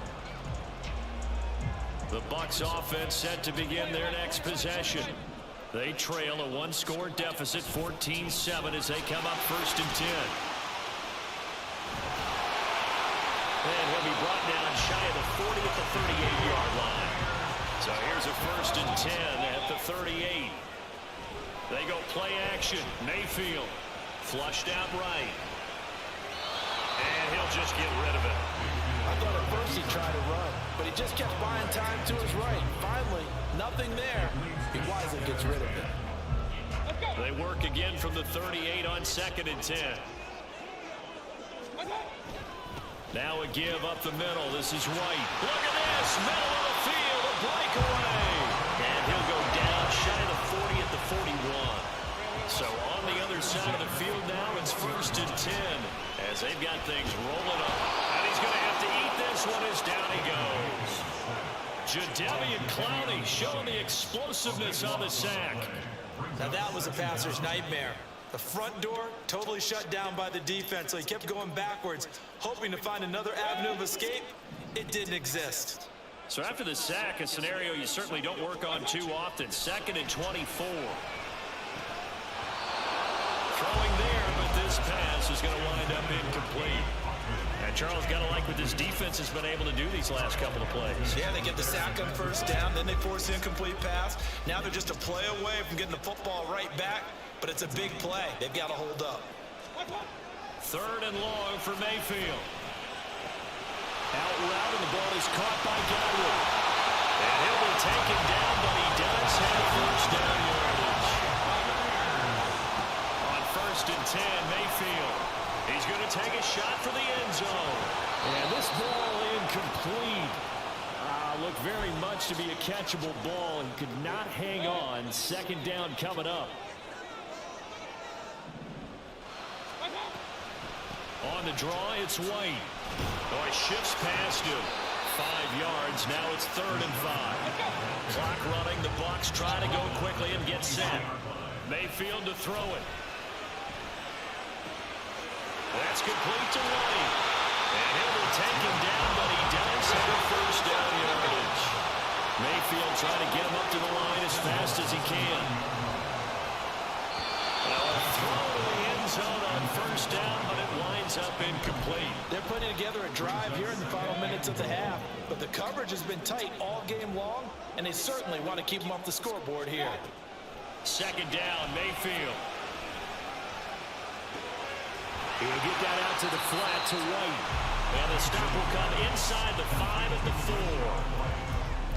The Bucs offense set to begin their next possession. They trail a one-score deficit, 14-7, as they come up 1st and 10. And he'll be brought down shy of the 40 at the 38-yard line. So here's a 1st and 10 at the 38. They go play action. Mayfield flushed out right. And he'll just get rid of it. I thought at first he tried to run, but he just kept buying time to his right. Finally, nothing there. He wisely gets rid of it. They work again from the 38 on 2nd and 10. Now a give up the middle. This is White. Look at this. Middle of the field. A breakaway. And he'll go down shy of the 40 at the 41. So on the other side of the field now, it's 1st and 10 as they've got things rolling up. And he's going to have to eat this one as down he goes. Jadeveon Clowney showing the explosiveness on the sack. Now that was a passer's nightmare. The front door totally shut down by the defense, so he kept going backwards, hoping to find another avenue of escape. It didn't exist. So after the sack, a scenario you certainly don't work on too often. 2nd and 24. Throwing there, but this pass is going to wind up incomplete. And Charles, got to like what this defense has been able to do these last couple of plays. Yeah, they get the sack on 1st down, then they force the incomplete pass. Now they're just a play away from getting the football right back, but it's a big play. They've got to hold up. 3rd and long for Mayfield. Out route, and the ball is caught by Godwin. And he'll be taken down, but he does have 1st down yardage. On 1st and 10, Mayfield. He's going to take a shot for the end zone. And this ball incomplete. Looked very much to be a catchable ball. He could not hang on. 2nd down coming up. On the draw, it's White. Oh, he shifts past him. 5 yards. Now it's 3rd and 5. Clock running. The Bucs try to go quickly and get set. Mayfield to throw it. That's complete to White. And he'll be taken down, but he does have a 1st down yardage. Mayfield trying to get him up to the line as fast as he can. Now a throw to the end zone on 1st down, but it winds up incomplete. They're putting together a drive here in the final minutes of the half, but the coverage has been tight all game long, and they certainly want to keep them off the scoreboard here. 2nd down, Mayfield. He'll get that out to the flat to White. And the stop will come inside the 5 at the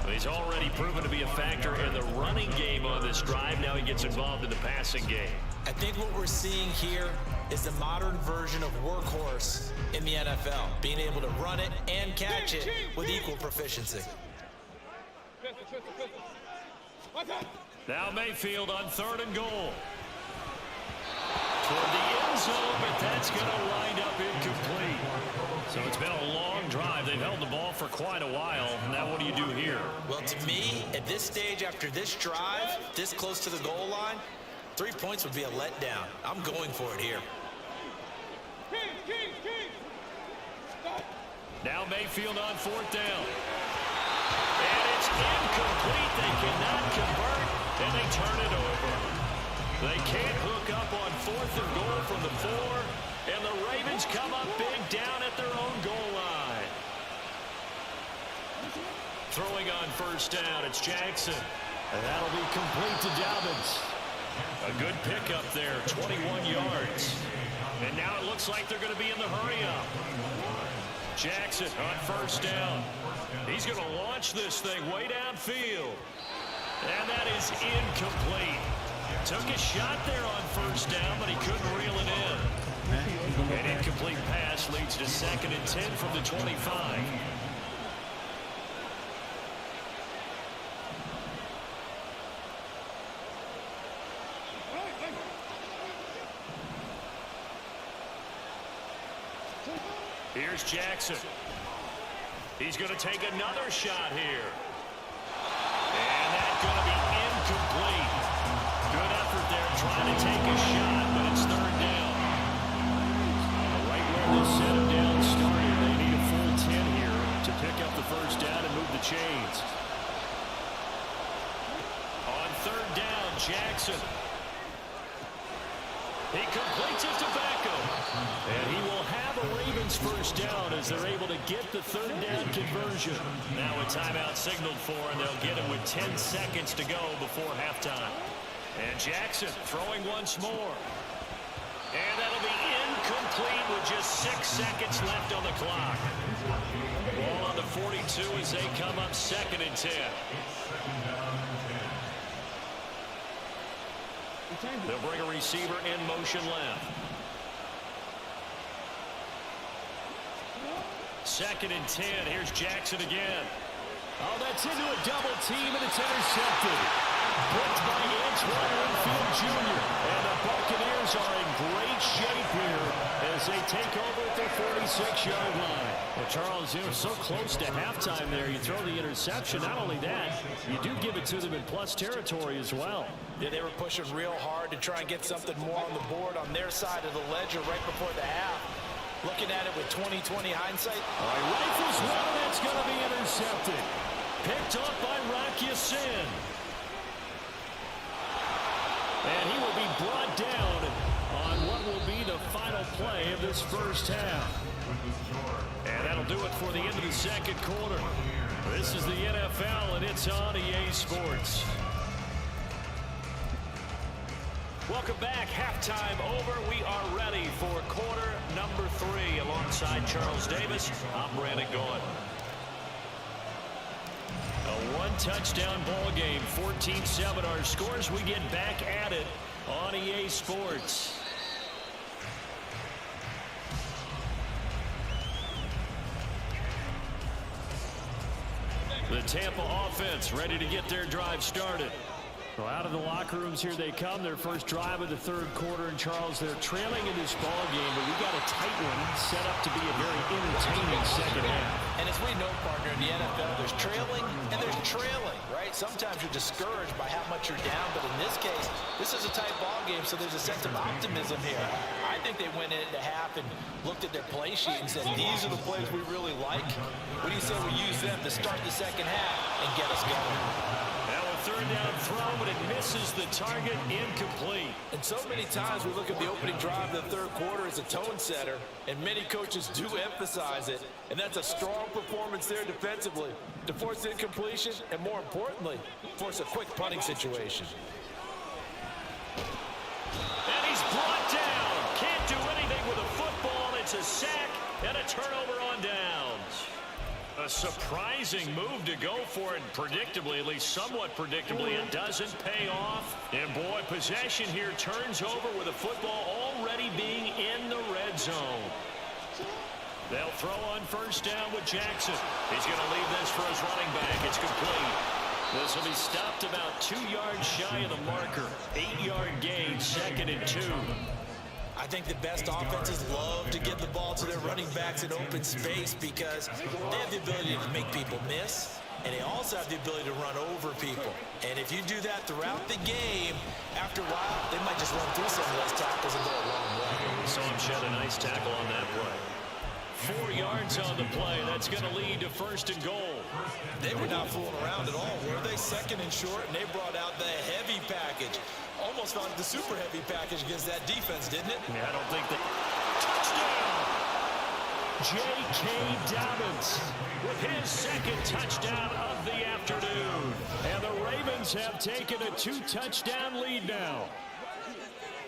4. He's already proven to be a factor in the running game on this drive. Now he gets involved in the passing game. I think what we're seeing here is the modern version of workhorse in the NFL, being able to run it and catch it with equal proficiency. Now Mayfield on 3rd and goal. Toward the end zone, but that's going to wind up incomplete. So it's been a long drive. They've held the ball for quite a while. Now what do you do here? Well, to me, at this stage, after this drive, this close to the goal line, 3 points would be a letdown. I'm going for it here. Now Mayfield on 4th down. And it's incomplete. They cannot convert, and they turn it over. They can't hook up on 4th and goal from the 4, and the Ravens come up big down at their own goal line. Throwing on 1st down, it's Jackson. And that'll be complete to Dobbins. A good pickup there, 21 yards. And now it looks like they're going to be in the hurry-up. Jackson on 1st down. He's going to launch this thing way downfield. And that is incomplete. Took a shot there on 1st down, but he couldn't reel it in. An incomplete pass leads to 2nd and 10 from the 25. Here's Jackson. He's going to take another shot here. And that's going to be incomplete. Good effort there trying to take a shot, but it's 3rd down. Right where they set him down started. They need a full 10 here to pick up the 1st down and move the chains. On 3rd down, Jackson. He completes it to Beckham. And he will have a Ravens first down as they're able to get the third down conversion. Now a timeout signaled for, and they'll get it with 10 seconds to go before halftime. And Jackson throwing once more. And that'll be incomplete with just 6 seconds left on the clock. Ball on the 42 as they come up 2nd and 10. They'll bring a receiver in motion left. 2nd and 10. Here's Jackson again. Oh, that's into a double team, and it's intercepted. Blocked by Antoine Winfield Jr. And the Buccaneers are in great shape here as they take over at the 46-yard line. Well, Charles, so close to halftime there. You throw the interception. Not only that, you do give it to them in plus territory as well. Yeah, they were pushing real hard to try and get something more on the board on their side of the ledger right before the half. Looking at it with 20/20 hindsight. All right, rifles one, that's going to be intercepted. Picked up by Rock Ya-Sin. And he will be brought down on what will be the final play of this first half. And that'll do it for the end of the second quarter. This is the NFL, and it's on EA Sports. Welcome back. Halftime over. We are ready for quarter number 3. Alongside Charles Davis, I'm Brandon Gaughan. A one-touchdown ball game, 14-7 our scores. We get back at it on EA Sports. The Tampa offense ready to get their drive started. Well, out of the locker rooms here they come. Their first drive of the third quarter. And Charles, they're trailing in this ball game, but we got a tight one set up to be a very entertaining second half. And as we know, partner, in the NFL, there's trailing and there's trailing, right? Sometimes you're discouraged by how much you're down, but in this case, this is a tight ball game, so there's a sense of optimism here. I think they went into half and looked at their play sheet and said, these are the plays we really like. What do you say we use them to start the second half and get us going? Third down throw, but it misses the target, incomplete. And so many times we look at the opening drive of the third quarter as a tone setter, and many coaches do emphasize it, and that's a strong performance there defensively to force incompletion and, more importantly, force a quick punting situation. And he's brought down. Can't do anything with a football. It's a sack and a turnover on downs. A surprising move to go for it, predictably, at least somewhat predictably. It doesn't pay off. And, boy, possession here turns over with a football already being in the red zone. They'll throw on first down with Jackson. He's going to leave this for his running back. It's complete. This will be stopped about 2 yards shy of the marker. 8-yard gain, 2nd and 2. I think the best offenses love to get the ball to their running backs in open space because they have the ability to make people miss, and they also have the ability to run over people. And if you do that throughout the game, after a while, they might just run through some of those tackles and go a long way. Saw him shed a nice tackle on that play. 4 yards on the play. That's going to lead to 1st and goal. They were not fooling around at all, were they? 2nd and short, and they brought out the heavy package. Almost found the super heavy package against that defense, didn't it? Yeah, I don't think that. Touchdown! J.K. Dobbins with his 2nd touchdown of the afternoon. And the Ravens have taken a 2-touchdown lead now.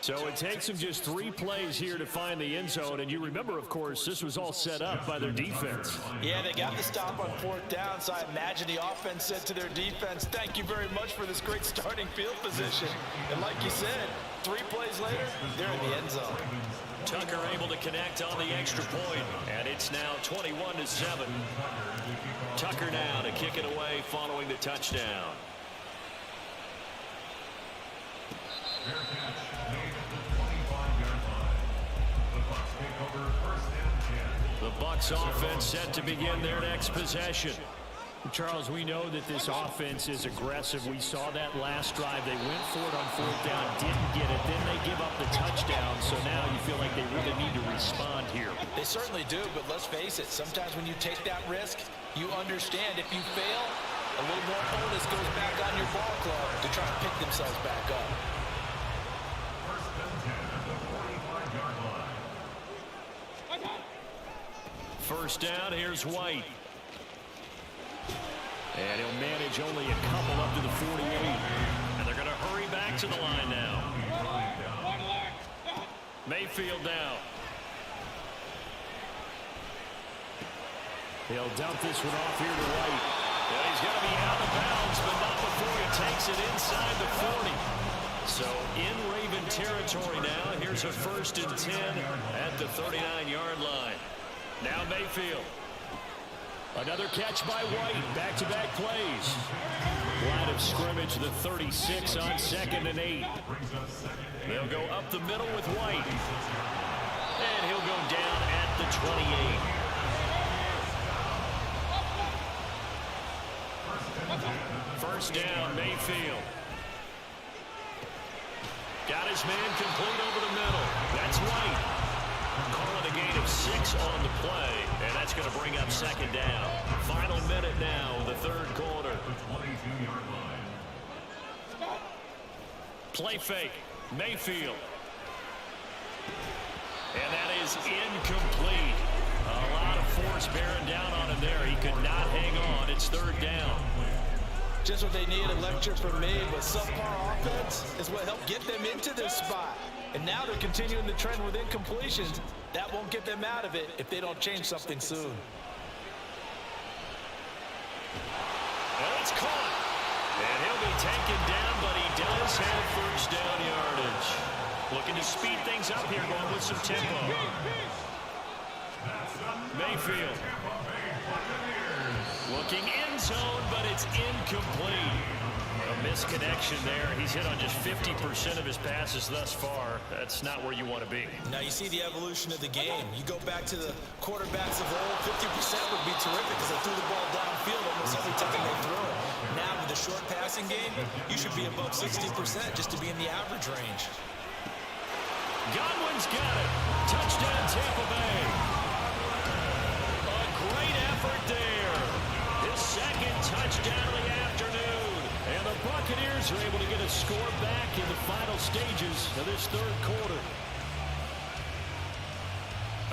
So it takes them just 3 plays here to find the end zone. And you remember, of course, this was all set up by their defense. Yeah, they got the stop on 4th down, so I imagine the offense said to their defense, thank you very much for this great starting field position. And like you said, 3 plays later, they're in the end zone. Tucker able to connect on the extra point, and it's now 21-7. Tucker now to kick it away following the touchdown. The Bucs offense set to begin their next possession. Charles, we know that this offense is aggressive. We saw that last drive. They went for it on 4th down, didn't get it. Then they give up the touchdown. So now you feel like they really need to respond here. They certainly do, but let's face it. Sometimes when you take that risk, you understand if you fail, a little more onus goes back on your ball club to try and pick themselves back up. First and 10 at the 45-yard line. First down, here's White. And he'll manage only a couple up to the 48. And they're going to hurry back to the line now. Mayfield down. He'll dump this one off here to White. Well, he's going to be out of bounds, but not before he takes it inside the 40. So in Raven territory now. Here's a 1st and 10 at the 39-yard line. Now Mayfield. Another catch by White. Back-to-back plays. Line of scrimmage, the 36 on 2nd and 8. They'll go up the middle with White. And he'll go down at the 28. First down, Mayfield. Got his man complete over the middle. That's White. Calling a gain of 6 on the play, and that's going to bring up 2nd down. Final minute now, the 3rd quarter. Play fake, Mayfield. And that is incomplete. A lot of force bearing down on him there. He could not hang on. It's 3rd down. Just what they need, a lecture from me, but subpar offense is what helped get them into this spot. And now they're continuing the trend with incompletions. That won't get them out of it if they don't change something soon. Well, it's caught. And he'll be taken down, but he does have 1st down yardage. Looking to speed things up here, going with some tempo. Mayfield. Looking end zone, but it's incomplete. A misconnection there. He's hit on just 50% of his passes thus far. That's not where you want to be. Now you see the evolution of the game. You go back to the quarterbacks of old, 50% would be terrific because they threw the ball downfield almost every time they threw it. Now with the short passing game, you should be above 60% just to be in the average range. Godwin's got it. Touchdown, Tampa Bay. A great effort there. His 2nd touchdown of the afternoon. And the Buccaneers are able to get a score back in the final stages of this 3rd quarter.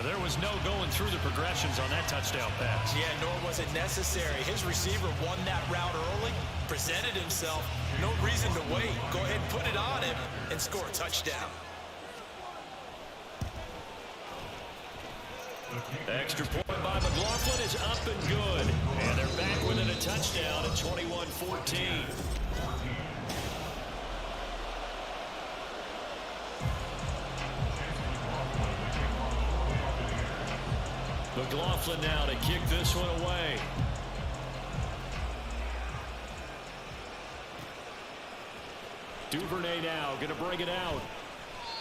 There was no going through the progressions on that touchdown pass. Yeah, nor was it necessary. His receiver won that route early, presented himself. No reason to wait. Go ahead and put it on him and score a touchdown. Extra point by McLaughlin is up and good. And they're back within a touchdown at 21-14. McLaughlin now to kick this one away. Duvernay now going to bring it out.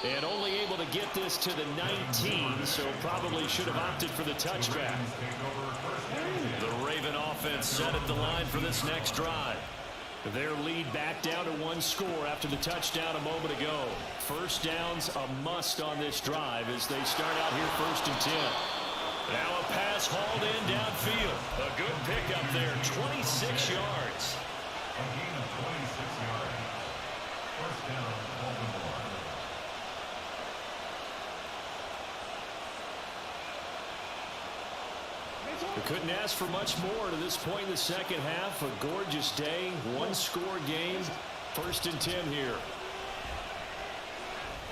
And only able to get this to the 19, so probably should have opted for the touchback. The Raven offense set at the line for this next drive. Their lead back down to 1 score after the touchdown a moment ago. 1st down's a must on this drive as they start out here 1st and 10. Now a pass hauled in downfield. A good pickup there, 26 yards. A gain of 26 yards. 1st down, Baltimore. We couldn't ask for much more to this point in the 2nd half. A gorgeous day, 1-score game, 1st and 10 here.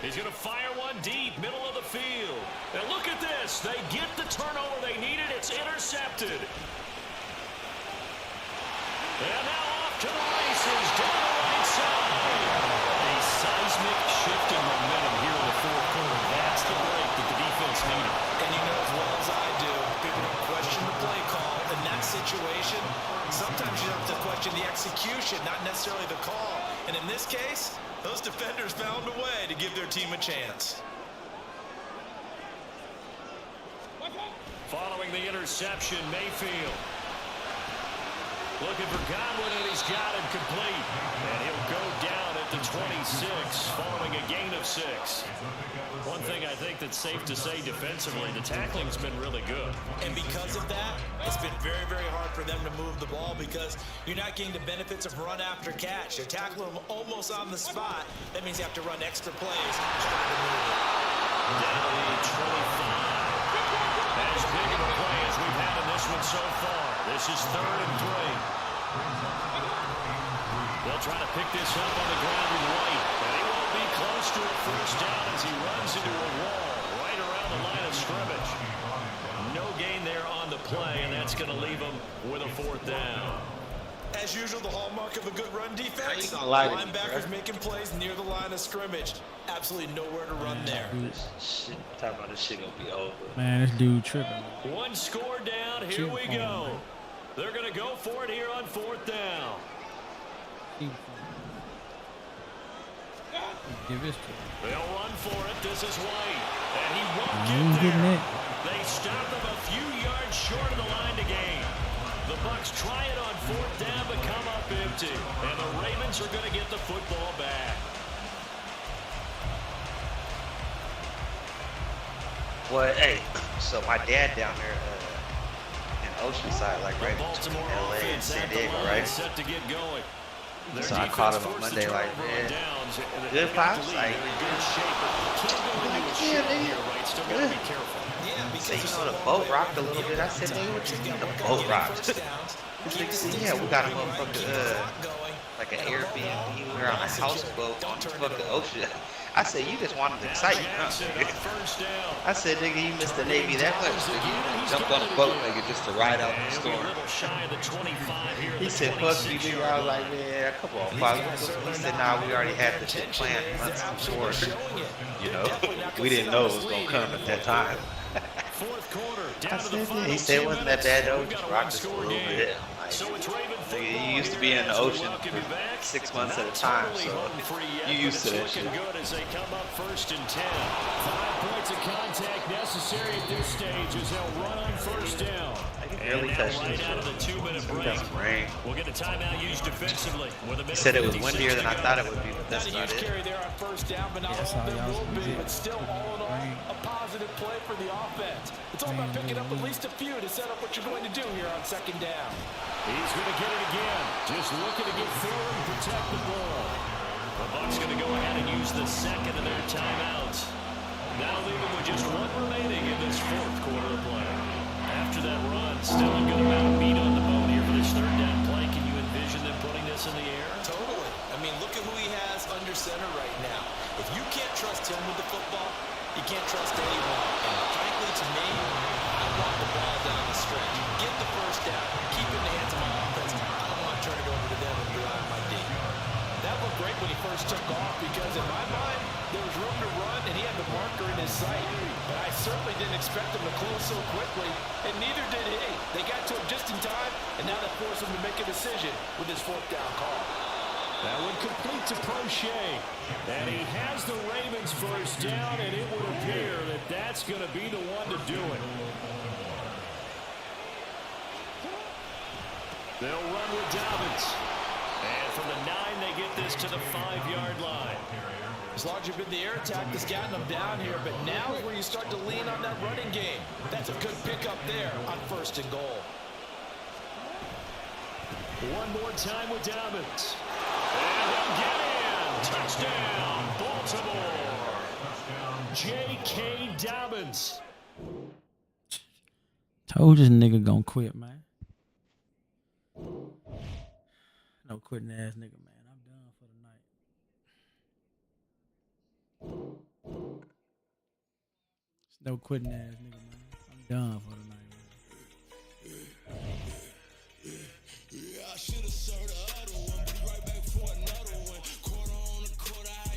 He's going to fire one deep, middle of the field. And look at this. They get the turnover they needed. It's intercepted. And now off to the races down the right side. A seismic shift in momentum here in the 4th quarter. That's the break that the defense needed. And you know as well as I do, people don't question the play call. In that situation, sometimes you have to question the execution, not necessarily the call. And in this case, those defenders found a way to give their team a chance. Following the interception, Mayfield. Looking for Godwin, and he's got him complete. And he'll go down at the 26, following a gain of 6. one thing I think that's safe to say defensively. The tackling's been really good. And because of that, it's been very, very hard for them to move the ball because you're not getting the benefits of run after catch. You're tackling them almost on the spot. That means you have to run extra plays. Down to 25. As big of a play as we've had in this one so far. This is 3rd and 3. They'll try to pick this up on the ground with White. And he won't be close to a first down as he runs into a wall right around the line of scrimmage. No gain there on the play, and that's going to leave him with a 4th down. As usual, the hallmark of a good run defense. Linebackers making plays near the line of scrimmage. Absolutely nowhere to run there. Talking about this shit gonna be over. Man, this dude tripping. One score down. Here we go. They're going to go for it here on 4th down. Give this to him. They'll run for it. This is White. And he won't get there. They stop him a few yards short of the line to gain. The Bucs try it on 4th down but come up empty. And the Ravens are going to get the football back. Well, hey, so my dad down there in Oceanside, like right between LA and San Diego, right? Set to get going. So I called him on Monday, like, man, good pops? Like, yeah, nigga. He said, you know, the boat rocked a little bit. I said, nigga, what you mean the boat rocked? He said, yeah, we got a motherfucker, like an Airbnb. We're on a houseboat on the fucking ocean. I said, you just wanted to excite me, huh? I said, nigga, you missed the Navy that much. Nigga, you jumped on a boat, nigga, just to ride out the storm. He said, fuck you, nigga. I was like, man, come on, Father. He said, nah, we already had the shit planned months before. You know, we didn't know it was going to come at that time. I said, yeah. He said it wasn't that bad, though. Just rocked us a little bit. Like, you used to be in the ocean for 6 months at a time, so you used to that shit. As they come up 1st and 10. 5 points of contact necessary at this stage as they'll run on 1st down. Barely touched right it. out of the 2-minute break. We'll get a timeout used defensively. He said it was windier than I thought it would be, but that's not it. Carry there on 1st down, but not all of them will be. But still, all in all, a positive play for the offense. It's all about picking up at least a few to set up what you're going to do here on 2nd down. He's going to get it again. Just looking to get forward and protect the ball. The Bucs going to go ahead and use the 2nd of their timeouts. Now leaving with just 1 remaining in this 4th quarter of play. After that run, still a good amount of meat on the bone here for this 3rd down play. Can you envision them putting this in the air? Totally. I mean, look at who he has under center right now. If you can't trust him with the football, you can't trust anyone. And frankly, to me, I want the ball down the stretch. Get the 1st down. Keep it in the hands of my offense. I don't want to turn it over to them and rely on my D. That looked great when he first took off because in my mind, there was room to run and he had the marker in his sight. But I certainly didn't expect him to close so quickly, and neither did he. They got to him just in time, and now that forced him to make a decision with his 4th down call. That one complete to Prochet. And he has the Ravens 1st down, and it would appear that that's going to be the one to do it. They'll run with Dobbins. And from the 9, they get this to the 5-yard line. As large as been the air attack that's gotten them down here, but now is where you start to lean on that running game. That's a good pickup there on 1st and goal. One more time with Dobbins. And he'll get in. Touchdown, Baltimore. J.K. Dobbins. Told this nigga gonna quit, man. No quitting ass nigga, man. I'm done for the night. No quitting ass nigga, man. I'm done for the night, man.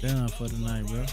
Done for the night, bro.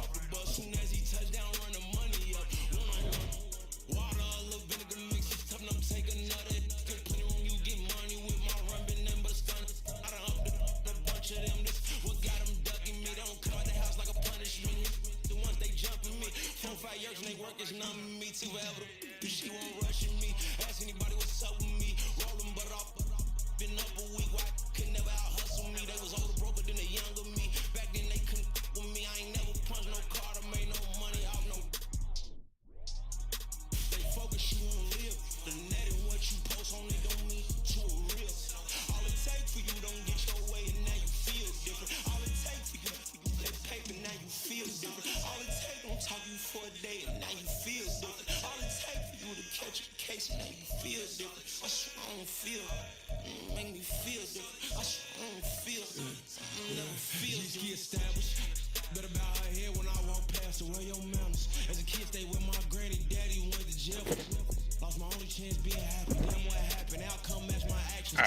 a day and now you feel different. All it takes for you to catch a case and now you feel different. I swear I don't feel make me feel different. I swear I don't feel never feel just get established. Better bow her head when I walk past her. Where your manners? As a kid, stay with my granny, daddy went to jail. Lost my only chance being happy. Damn what happened. Outcome match my actions.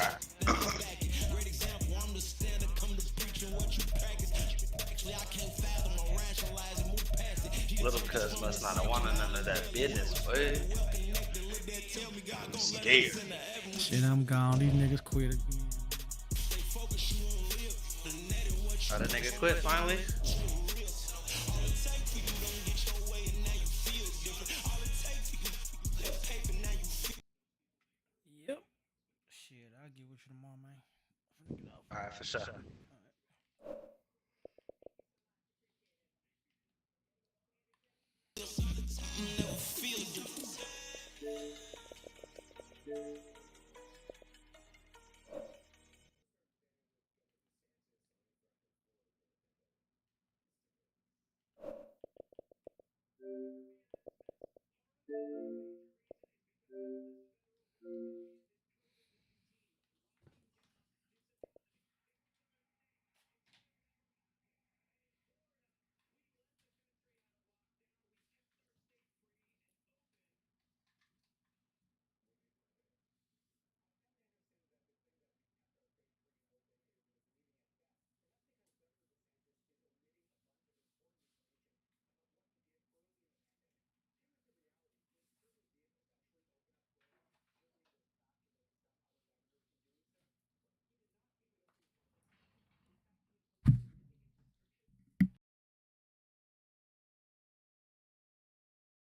Great example. I'm the standard. Come to preaching what you practice. Actually, I can't fathom or rationalize and move past it. Little cuz must not have wanted none of that business, boy. I'm scared. Shit, I'm gone. These niggas quit again. Oh, the nigga quit finally? Yep. Shit, I'll get with you tomorrow, man. Alright, for sure.